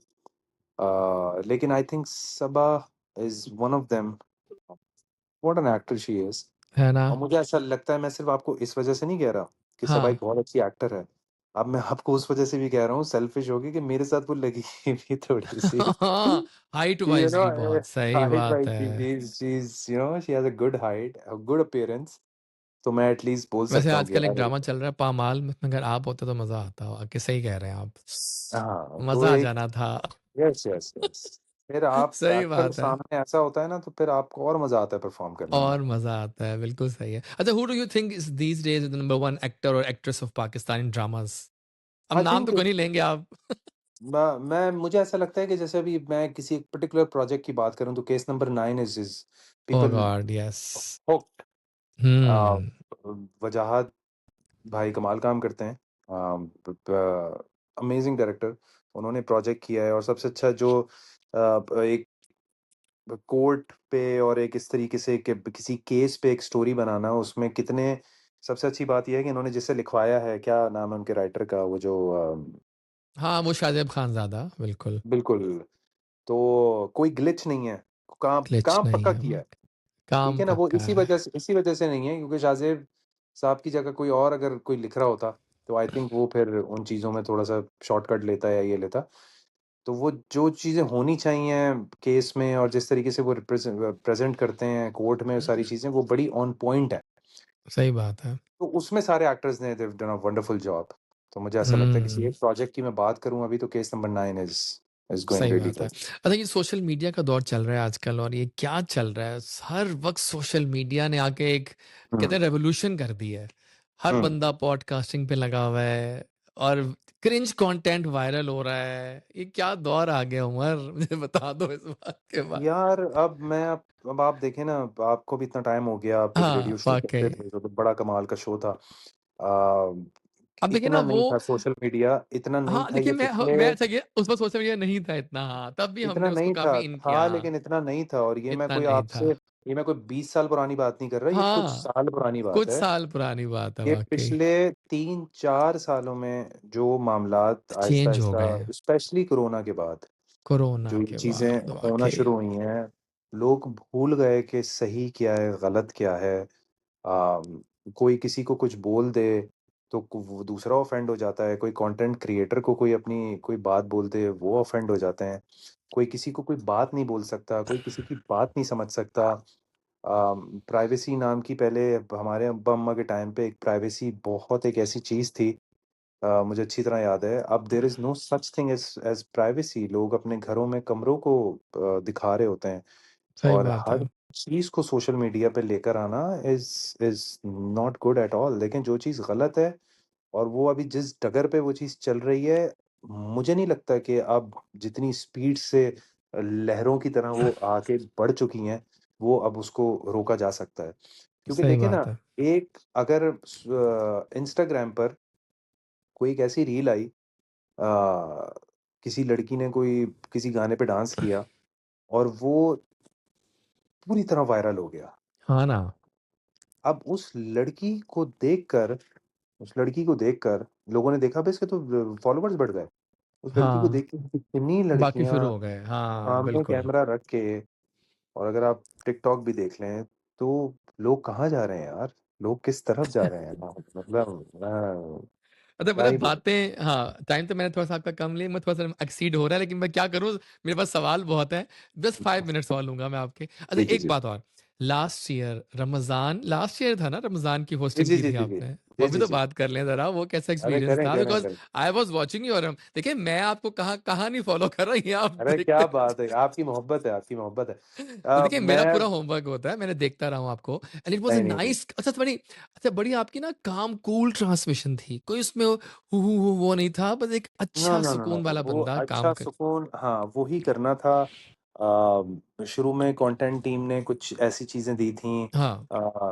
लेकिन I think Saba is one of them. What an actor she is. है ना? और मुझे ऐसा लगता है, मैं सिर्फ़ आपको इस वजह से नहीं कह रहा कि सबा हाँ। एक बहुत अच्छी एक्टर है। अब मैं आपको उस वजह से भी कह रहा हूँ, सेल्फिश होके, कि मेरे साथ वो लगी भी थोड़ी-सी। हाँ, हाइट कि वाइज़ भी बहुत सही हाइट बात वाइज़ भी है। She she has a good height, a good appearance. तो मैं एट लीस्ट बोल वैसे सकता हूँ कि आजकल एक यार, ड्रामा चल रहा है पामाल में अगर आप होते तो मज़ा आता वाक़ई सही कह रहे हैं आप। हाँ, तो मज़ा आ एक जाना था। Yes, yes, yes. फिर आप सही एक्टर बात है। सामने ऐसा होता है ना, तो फिर आपको और मज़ा आता है परफ़ॉर्म करने में। और मज़ा आता है, बिल्कुल सही है। अच्छा who do you think is these days the number 1 actor और actress of Pakistan in dramas? अब आई नाम तो थिंक कोई नहीं लेंगे आप। मैं मुझे ऐसा लगता है कि जैसे अभी मैं किसी एक पर्टिकुलर प्रोजेक्ट की बात करूँ, तो case number 9 is oh people god yes. Hooked. Uh, hmm. Wajahat भाई कमाल काम करते हैं। Amazing director. उन्होंने प्रोजेक्ट किया है, और सबसे अच्छा जो एक कोर्ट पे और एक इस तरीके से कि किसी केस पे एक स्टोरी बनाना, उसमें कितने सबसे अच्छी बात ये है कि इन्होंने जिसे लिखवाया है, क्या नाम है उनके राइटर का, वो जो हाँ, वो शाहज़ैब खानज़ादा, बिल्कुल, बिल्कुल, तो कोई ग्लिच नहीं है, काम ग्लिच काम नहीं पक्का है, किया है, ठीक काम है ना? वो पक्का है। इसी वजह से नहीं है क्योंकि शाहज़ेब साहब की जगह कोई और अगर कोई लिख रहा होता, तो आई थिंक वो फिर उन चीज़ों में थोड़ा-सा शॉर्टकट लेता या ये लेता। तो वो जो चीज़ें होनी चाहिए केस में और जिस तरीके से वो प्रेज़ेंट करते हैं कोर्ट में, वो सारी चीज़ें वो बड़ी ऑन पॉइंट है। सही बात है। तो उसमें सारे एक्टर्स ने they have done a wonderful job. तो मुझे ऐसा लगता है किसी हुँ। एक प्रोजेक्ट की मैं बात करूँ अभी तो केस नंबर 9 इज़ गोइंग सही रियली बात है। गुड। अच्छा ये सोशल मीडिया का दौर चल रहा है आजकल और ये क्या चल रहा है, हर वक़्त सोशल मीडिया ने आके एक कहते हुँ, हैं रेवोल्यूशन कर दी है। हर हुँ। बंदा पॉडकास्टिंग पे लगा हुआ है और क्रिंज कंटेंट वायरल हो रहा है। ये क्या दौर आ गया उमर मुझे बता दो इस बात के बारे यार अब आप देखें ना, आपको भी इतना टाइम हो गया, आप एक हाँ, रेडियो शो करते वाक़ई। थे, जो तो बड़ा कमाल का शो था। अ, अब देखिए ना इतना वो नहीं था सोशल मीडिया, इतना नहीं हाँ, था देखिए ये पिछले मैं अच्छा ये उस वक़्त सोशल मीडिया नहीं था इतना हाँ, तब भी इतना हमने उसको नहीं काफ़ी था, इन किया। लेकिन इतना नहीं था और इतना नहीं था। ये मैं कोई 20 साल पुरानी बात नहीं कर रहा, ये कुछ हाँ, साल पुरानी बात कुछ है। साल पुरानी बात है ये वाक़ई। पिछले 3-4 सालों में जो मामलात चेंज हो आहिस्ता-आहिस्ता गए हैं, स्पेशली कोरोना के बाद कोरोना जो ये के चीज़ें बाद होना वाक़ई। शुरू हुई हैं, लोग भूल गए कि सही क्या है, गलत क्या है। कोई किसी को कुछ बोल दे, तो को वो दूसरा ऑफेंड हो जाता है, कोई कंटेंट क्रिएटर को कोई अपनी कोई बात बोल दे, वो ऑफेंड हो जाते हैं। कोई किसी को कोई बात नहीं बोल सकता, कोई किसी की बात नहीं समझ सकता। प्राइवेसी नाम की पहले हमारे अब्बा-अम्मा के टाइम पे एक प्राइवेसी बहुत एक ऐसी चीज़ थी, मुझे अच्छी तरह याद है। अब there is no such thing as privacy. लोग अपने घरों में कमरों को दिखा रहे होते हैं सही और बात हर है, चीज़ को सोशल मीडिया पे लेकर आना is is not good at all. लेकिन जो चीज़ गलत है और वो अभी जिस डगर पे वो चीज़ चल रही है, मुझे नहीं लगता कि अब जितनी स्पीड से लहरों की तरह वो आगे बढ़ चुकी हैं, वो अब उसको रोका जा सकता है। क्योंकि सही देखिए ना, बात है। एक अगर इंस्टाग्राम पर कोई एक ऐसी रील आई, किसी लड़की ने कोई किसी गाने पे डांस किया और वो पूरी तरह वायरल हो गया। हाँ ना, अब उस लड़की को देखकर लोगों ने देखा भई इसके तो फॉलोवर्स बढ़ गए। उस लड़की को हाँ, देख के कितनी बाकी लड़कियाँ शुरू हो गए। हाँ, सामने बिल्कुल। कैमरा रख के, और अगर आप टिकटॉक भी देख लें, तो लोग कहाँ जा रहे हैं यार? लोग किस तरफ जा रहे हैं? मतलब अच्छा क्या मतलब ही बोलूँ? बातें हाँ, टाइम तो मैंने थोड़ा-सा आपका कम लिया, मैं थोड़ा-सा एक्सीड हो रहा है लेकिन मैं क्या करूँ, मेरे पास सवाल बहुत हैं। बस 5 मिनट्स और लूँगा मैं आपके। अच्छा जी, जी, एक जी। बात और, लास्ट ईयर था ना रमज़ान की जी, होस्टिंग जी, की जी, थी जी, जी। आपने? वो जी, भी जी, तो जी। बात कर लें ज़रा, वो कैसा अरे एक्सपीरियंस करें, था? करें, बिकॉज़ करें। आई वाज़ वाचिंग यू और देखिए मैं आपको कहाँ नहीं फ़ॉलो कर रहा, ये आप अरे देखते क्या बात है! आपकी मोहब्बत है, आपकी मोहब्बत है। तो देखिए मेरा मैं पूरा होमवर्क होता है, मैंने देखता रहा हूँ आपको एंड इट वाज़ अ नहीं, नहीं, नहीं। नाइस अच्छा बड़ी आपकी ना काम कूल ट्रांसमिशन थी। कोई उसमें हू वो नहीं था, बस एक नो, अच्छा नो, नो, नो। सुकून वाला वो बंदा अच्छा काम कर सुकून, हाँ, वो ही करना था। शुरू में कंटेंट टीम ने कुछ ऐसी चीज़ें दी थीं। हाँ,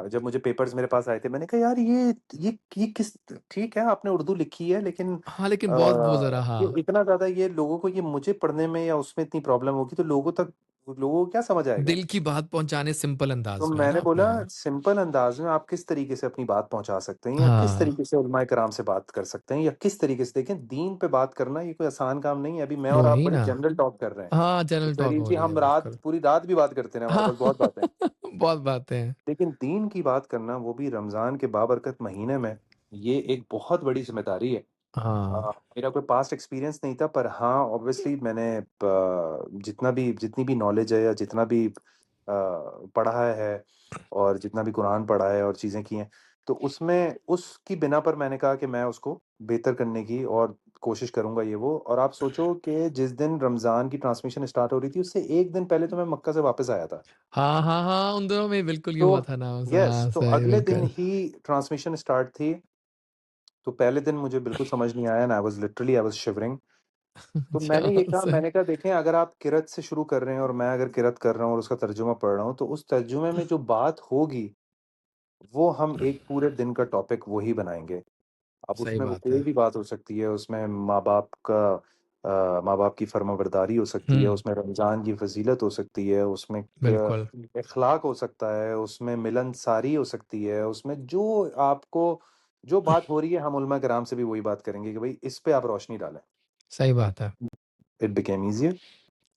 जब मुझे पेपर्स मेरे पास आए थे, मैंने कहा यार ये किस ठीक है आपने उर्दू लिखी है, लेकिन हाँ, लेकिन बहुत वो ज़रा ये हाँ, इतना ज़्यादा ये लोगों को ये मुझे पढ़ने में या उसमें इतनी प्रॉब्लम होगी तो लोगों को क्या समझ आएगा? दिल की बात पहुँचाने सिंपल तो अंदाज़ में है ना मैंने बोला अपने। सिंपल अंदाज में आप किस तरीके से अपनी बात पहुँचा सकते हैं या किस हाँ, तरीके से उलमाए कराम से बात कर सकते हैं या किस तरीके से देखें दीन पे बात करना ये कोई आसान काम नहीं है। अभी मैं और आप वही बड़े ना। जनरल टॉक कर रहे हैं। हाँ, जनरल तो कह टॉक हो लीजिए रही है हम रात बिल्कुल। पूरी रात भी बात करते हैं, हमारे हाँ, पास बहुत बातें हैं। बहुत बातें हैं। लेकिन दीन की बात करना वो भी रमज़ान के बाबरकत महीने में, ये एक बहुत बड़ी ज़िम्मेदारी है। हाँ, मेरा कोई पास्ट एक्सपीरियंस नहीं था पर हाँ, ऑब्वियसली मैंने जितनी भी नॉलेज है या जितना भी पढ़ा है और जितना भी कुरान पढ़ा है और चीज़ें की हैं, तो उसमें उसकी बिना पर मैंने कहा कि मैं उसको बेहतर करने की और कोशिश करूँगा ये वो। और आप सोचो कि जिस दिन रमज़ान की ट्रांसमिशन स्टार्ट हो रही थी, उससे 1 दिन पहले तो मैं मक्का से वापस आया था। हाँ, हाँ, हाँ, उन दिनों में बिल्कुल ये तो हुआ था ना यस, हाँ, तो सही अगले दिन बिल्कुल। ही ट्रांसमिशन स्टार्ट थी, तो पहले दिन मुझे बिल्कुल समझ नहीं आया एंड आई वाज़ शिवरिंग। तो अच्छा, सही मैंने कहा देखें अगर आप किरत से शुरू कर रहे हैं और मैं अगर किरत कर रहा हूँ और उसका तर्जुमा पढ़ रहा हूँ, तो उस तर्जुमे में जो बात होगी, वो हम एक पूरे दिन का टॉपिक वो ही बनाएँगे। अब सही उसमें वो बात कोई है। भी बात हो सकती है, उसमें माँ-बाप का माँ-बाप की फर्माबरदारी हो सकती है, हुँ, उसमें रमज़ान की फ़ज़ीलत हो सकती है, उसमें बिल्कुल। इख़लाक़ हो सकता है, उसमें मिलनसारी हो सकती है, उसमें जो बात हो रही है हम उलमा किराम से भी वही बात करेंगे कि भई इस पे आप रोशनी डालें। सही बात है। It became easier.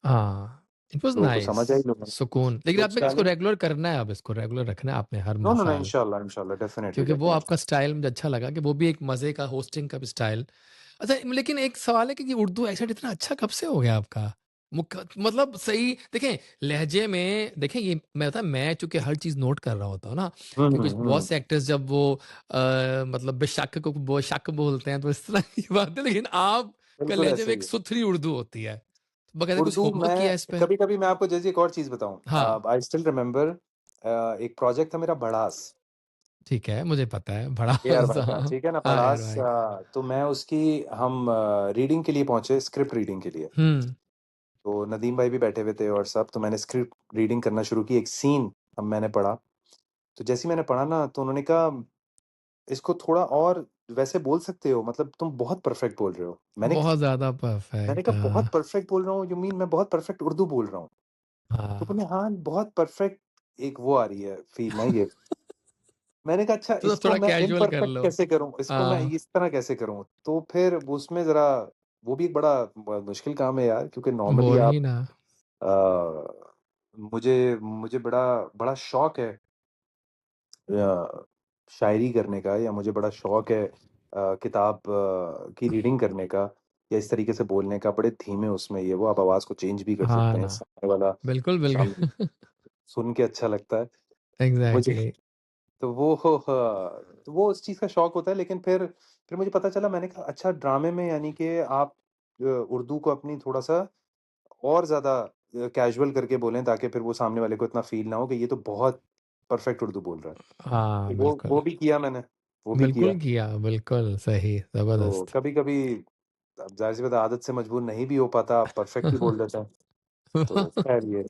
हाँ, इट वाज़ लोगों को नाइस, समझ आई, लोगों ने सुकून। लेकिन सोच आपने इसको डाली। रेगुलर करना है, अब इसको रेगुलर रखना है आपने हर नो, नो, नो, साल। इंशाअल्लाह, इंशाअल्लाह, डेफ़िनिटली, क्योंकि वो आपका डेफ़िनिटली। स्टाइल मुझे अच्छा लगा कि वो भी एक मज़े का होस्टिंग का भी स्टाइल। अच्छा, लेकिन एक सवाल है कि ये उर्दू एक्सेंट इतना अच्छा कब से हो गया आपका? मतलब सही देखें, लहजे में देखें, ये मैं चूँकि हर चीज़ नोट कर रहा होता हूँ ना, हुँ, कि कुछ बहुत हुँ। से एक्टर्स जब वो मतलब बेशक को बेशक बोलते हैं तो इस तरह की बात है, लेकिन आपका बिल्कुल लहजे ऐसे में ही एक है। सुथरी उर्दू होती है। तो बाकायदा कुछ उर्दू होमवर्क किया मैं इस पे? कभी-कभी मैं आपको जैसे एक और चीज़ बताऊँ, हाँ, आई स्टिल रिमेंबर एक प्रोजेक्ट था मेरा भड़ास, ठीक है, मुझे पता है बड़ा एआर भाई का, हाँ, ठीक है ना? हाँ, यार भड़ास भाई। तो मैं उसकी हम रीडिंग के लिए पहुँचे, स्क्रिप्ट रीडिंग के लिए। हुँ, तो नदीम भाई भी बैठे हुए थे और सब, तो मैंने स्क्रिप्ट रीडिंग करना शुरू की, एक सीन अब मैंने पढ़ा। तो जैसे ही मैंने पढ़ा ना, तो उन्होंने कहा, "इसको थोड़ा और वैसे बोल सकते हो, मतलब तुम बहुत परफेक्ट बोल रहे हो।" बहुत ज़्यादा मैंने परफेक्ट कहा, "बहुत हाँ, परफेक्ट बोल रहा हूँ, यू मीन मैं बहुत परफेक्ट उर्दू बोल रहा हूँ?" तो हाँ। बोले, "हाँ, बहुत परफेक्ट।" एक वो आ रही है फील ना ये। मैंने कहा, "अच्छा, तो इसको थोड़ा मैं कैजुअल कर इम्परफेक्ट लो। कैसे करूँ? इसको मैं हाँ, इस तरह कैसे करूँ?" तो फिर उसमें ज़रा वो भी एक बड़ा ब मुश्किल काम है यार, क्योंकि नॉर्मली आप वही ना। मुझे मुझे बड़ा बड़ा शौक है शायरी करने का, या मुझे बड़ा शौक है किताब की रीडिंग करने का, या इस तरीके से बोलने का, बड़े धीमे उसमें ये वो आप आवाज़ को चेंज भी कर हाँ सकते हैं, ना, सामने वाला बिल्कुल, सामने बिल्कुल। सुन के अच्छा लगता है। मुझे एग्ज़ैक्टली। तो वो तो वो उस चीज़ का शौक होता है, लेकिन फिर मुझे पता चला, मैंने कहा अच्छा, ड्रामे में यानी कि आप उर्दू को अपनी थोड़ा-सा और ज़्यादा कैजुअल करके बोलें, ताकि फिर वो सामने वाले को इतना फ़ील ना हो कि ये तो बहुत परफेक्ट उर्दू बोल रहा है। हाँ, तो बिल्कुल। वो भी किया मैंने, वो भी किया। बिल्कुल किया, बिल्कुल सही, तो ज़बरदस्त। कभी-कभी अब ज़ाहिर-सी बात है, आदत से मजबूर नहीं भी हो पाता, आप परफेक्ट भी बोल देते हैं। तो खैर ये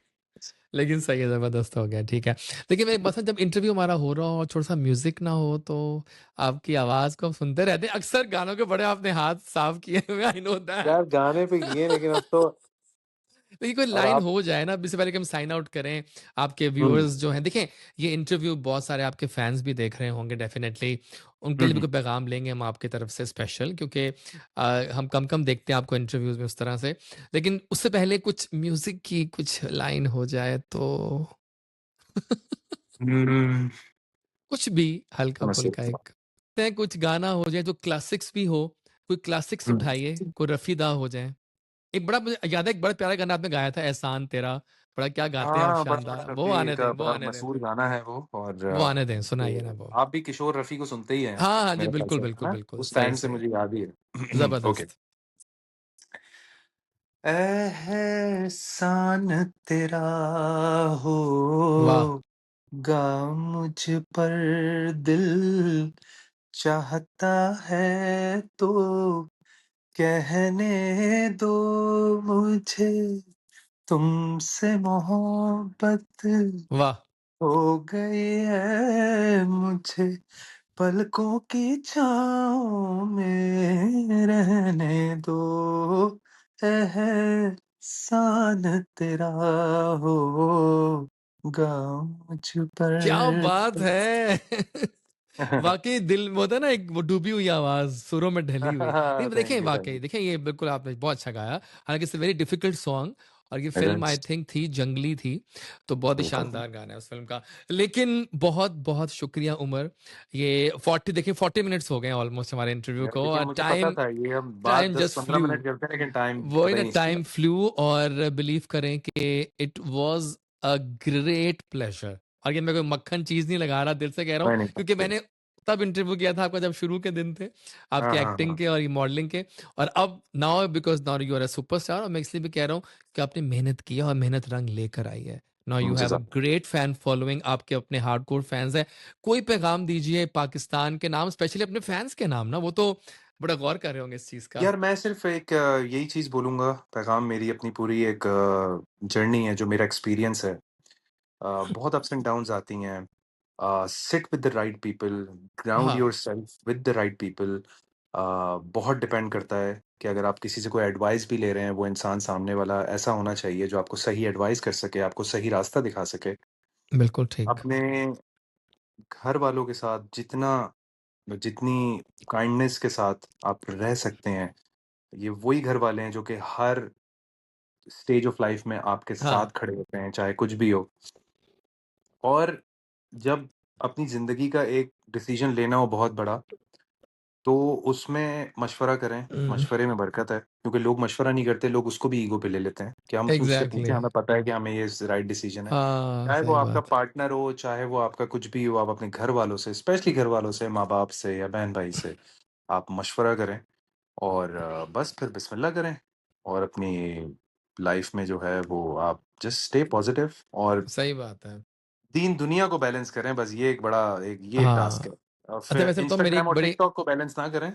लेकिन सही है, ज़बरदस्त हो गया, ठीक है। देखिए, मैं एक बात है, जब इंटरव्यू हमारा हो रहा हो और थोड़ा-सा म्यूज़िक ना हो, तो आपकी आवाज़ को हम सुनते रहते हैं। अक्सर गानों के बड़े आपने हाथ साफ किए हुए हैं, आई नो यार दैट। गाने पे किए, लेकिन देखिए, कोई अब लाइन आप हो जाए ना, इससे पहले कि हम साइन आउट करें, आपके हुँ, व्यूअर्स जो हैं देखें, ये इंटरव्यू बहुत सारे आपके फैन्स भी देख रहे होंगे डेफ़िनेटली, उनके हुँ, लिए भी हुँ। कोई पैगाम लेंगे हम आपकी तरफ से स्पेशल, क्योंकि हम कम-कम देखते हैं आपको इंटरव्यूज़ में उस तरह से। लेकिन उससे पहले कुछ म्यूज़िक की कुछ लाइन हो जाए तो हुँ, कुछ भी समझ हल्का-फुल्का सकता एक तय कुछ गाना हो जाए जो क्लासिक्स भी हो, कोई क्लासिक्स हूँ। उठाइए, कोई रफ़ीदा हो जाए। एक बड़ा मुझे याद है, एक बड़ा प्यारा गाना आपने गाया था एहसान तेरा, बड़ा क्या गाते हैं आप हाँ, बड़ा शानदार। वो रफ़ी आने दें, का वो बड़ा आने दें, मशहूर गाना है वो, और वो आने दें, सुनाइए ना तो वो। आप भी किशोर रफ़ी को सुनते ही हैं, हाँ, हाँ जी, मेरे ख़्याल बिल्कुल, से, है बिल्कुल, ना? बिल्कुल, उस सही, टाइम से सही। मुझे याद ही है। ओके। ज़बरदस्त। एहसान तेरा वाह! होगा मुझ पर, दिल चाहता है तो कहने दो मुझे, तुमसे मोहब्बत वाह! हो गई है मुझे, पलकों की छाँव में रहने दो, एहसान तेरा होगा मुझ क्या बात पर। है! वाक़ई दिल वो होता है ना, एक वो डूबी हुई आवाज़, सुरों में ढली हुई। नहीं थैंक देखिए, यू, थैंक वाक़ई यू। देखिए, ये बिल्कुल आपने बहुत अच्छा गाया। हालाँकि it's a very difficult song, और ये फ़िल्म आई राइट, थिंक थी जंगली थी, तो बहुत ही बिल्कुल। शानदार गाना है उस फ़िल्म का। लेकिन बहुत-बहुत शुक्रिया उमर, ये 40 देखिए 40 मिनट्स हो गए हैं ऑलमोस्ट हमारे इंटरव्यू यार को, देखिए, और मुझे पता टाइम था ये हम बात टाइम जस्ट 10-15 फ्लू। मिनट करते हैं, लेकिन टाइम वही पता ना, ही नहीं टाइम चला। फ्लू, और बिलीव करें कि it was a great pleasure, और ये मैं कोई मक्खन चीज़ नहीं लगा रहा, दिल से कह रहा हूँ, नहीं, नहीं, क्योंकि नहीं। मैंने तब इंटरव्यू किया था आपका जब शुरू के दिन थे, हाँ, आपकी हाँ, एक्टिंग हाँ। के और ये मॉडलिंग के, और अब now because now you are a superstar, और मैं इसलिए भी कह रहा हूँ कि आपने मेहनत की है और मेहनत रंग लेकर आई है। नाउ यू हैव अ जज़ाक ग्रेट फैन फॉलोइंग, आपके अपने हार्डकोर फैन्स हैं। कोई पैगाम दीजिए पाकिस्तान के नाम, स्पेशली अपने फैन्स के नाम ना, वो तो बड़ा गौर कर रहे होंगे इस चीज़ का। यार, मैं सिर्फ़ एक यही चीज़ बोलूँगा, पैगाम मेरी अपनी पूरी एक जर्नी है, जो मेरा एक्सपीरियंस है। बहुत अप्स एंड डाउन्स आती हैं। Sit with the right people, ground हाँ, yourself with the right people, बहुत डिपेंड करता है कि अगर आप किसी से कोई एडवाइस भी ले रहे हैं, वो इंसान सामने वाला ऐसा होना चाहिए जो आपको सही एडवाइस कर सके, आपको सही रास्ता दिखा सके। बिल्कुल ठीक। अपने घर वालों के साथ जितनी काइंडनेस के साथ आप रह सकते हैं, ये वही घर वाले हैं जो कि हर स्टेज ऑफ लाइफ में आपके हाँ। साथ खड़े होते हैं, चाहे कुछ भी हो। और जब अपनी ज़िंदगी का एक डिसीज़न लेना हो बहुत बड़ा, तो उसमें मशवरा करें, हुँ, मशवरे में बरकत है, क्योंकि लोग मशवरा नहीं करते, लोग उसको भी ईगो पे ले लेते हैं कि हम उससे पूछें, एग्ज़ैक्टली। हमें पता है कि हमें ये राइट डिसीज़न है। हाँ, चाहे वो सही आपका बात है। पार्टनर हो, चाहे वो आपका कुछ भी हो, आप अपने घर वालों से, स्पेशली घर वालों से, माँ-बाप से या बहन-भाई से, आप मशवरा करें और बस फिर बिस्मिल्लाह करें और अपनी लाइफ़ में जो है वो आप जस्ट स्टे पॉज़िटिव और सही बात है। दीन दुनिया को बैलेंस करें, बस ये एक बड़ा एक ये टास्क है। हाँ। और अच्छा फिर वैसे बताओ मेरी इंस्टाग्राम एक और बड़ी टिकटॉक को बैलेंस ना करें,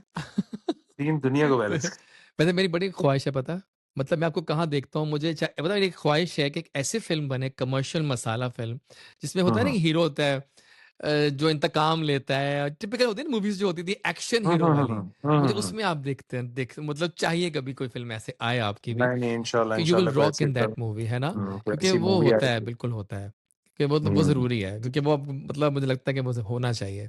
दीन दुनिया को बैलेंस करें। वैसे मेरी बड़ी ख्वाहिश है पता है? मतलब मैं आपको कहाँ देखता हूँ मुझे पता है मेरी एक ख्वाहिश है कि एक ऐसी फ़िल्म बने कमर्शियल मसाला फ़िल्म जिसमें हुँ, होता है ना हुँ। कि हीरो होता है जो इंतकाम लेता है टिपिकल होती है ना मूवीज़ जो होती थी एक्शन हुँ, हीरो हुँ, हुँ, वाली। हुँ। हुँ, मुझे हुँ, हुँ। उसमें आप देखते हैं मतलब चाहिए कभी कोई फ़िल्म ऐसे आए आपकी भी नहीं, नहीं, इंशाल्लाह, कि यू विल इंशाल्लाह कोई रॉक ऐसी इन दैट मूवी है ना? कोई क्योंकि ऐसी वो मूवी होता है आएगी। बिल्कुल होता है। कि वो हुँ, ज़रूरी है क्योंकि वो मतलब मुझे लगता है कि वो होना चाहिए।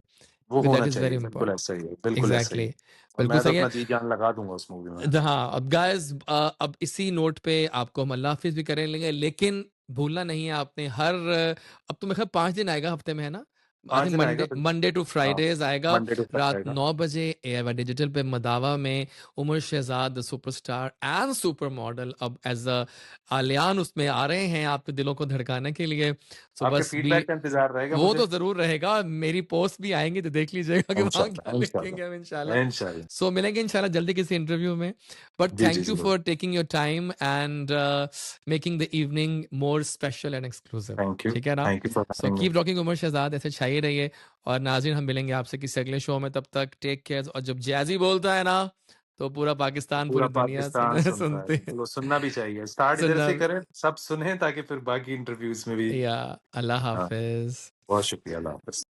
वो क्योंकि दैट होना इज़ वेरी चाहिए, बिल्कुल इम्पोर्टेंट। ऐसा ही है, बिल्कुल ऐसा ही एग्ज़ैक्टली है। और बिल्कुल मैं तो सही है। अपना जी-जान लगा दूँगा उस मूवी में। हाँ, अब गाइज़ अब इसी नोट पे आपको हम अल्लाह हाफ़िज़ भी करेंगे, लेकिन भूलना नहीं है आपने अब तो मेरे ख़्याल 5 दिन आएगा हफ़्ते में, है ना? आई 5 थिंक दिन आएगा मंडे बिल्कुल। मंडे टू हाँ, फ्राइडेज़ आएगा मंडे टू फ्राइडे रात आएगा। 9 बजे एआईवाई डिजिटल पे मदावा में Umar Shahzad the superstar and super model अब एज़ आलियान उसमें आ रहे हैं आपके दिलों को धड़काने के लिए। सो आपके बस बी फीडबैक का इंतज़ार रहेगा वो मुझे। तो ज़रूर रहेगा, मेरी पोस्ट भी आएँगी तो देख लीजिएगा कि वहाँ क्या इंशाल्लाह, लिखेंगे हम इंशाल्लाह, इंशाल्लाह। इंशाल्लाह। सो मिलेंगे इंशाल्लाह जल्दी किसी इंटरव्यू में। बट जी, जी, थैंक यू ज़रूर। For taking your time and making the evening more special and exclusive. ठीक है ना? Thank you for so having me. Keep rocking Umar Shahzad ऐसे छाए रहिए और नाज़रीन हम मिलेंगे आपसे किसी अगले शो में, तब तक टेक केयर और जब जैज़ी बोलता है ना, तो पूरा पाकिस्तान, पूरा पूरी दुनिया पाकिस्तान सुनता है, सुनते हैं। बिल्कुल वो सुनना भी चाहिए। स्टार्ट इधर सुनना से करें, सब सुने ताकि फिर बाकी इंटरव्यूज़ में भी या अल्लाह हाँ, हाफ़िज़। बहुत शुक्रिया, अल्लाह हाफ़िज़।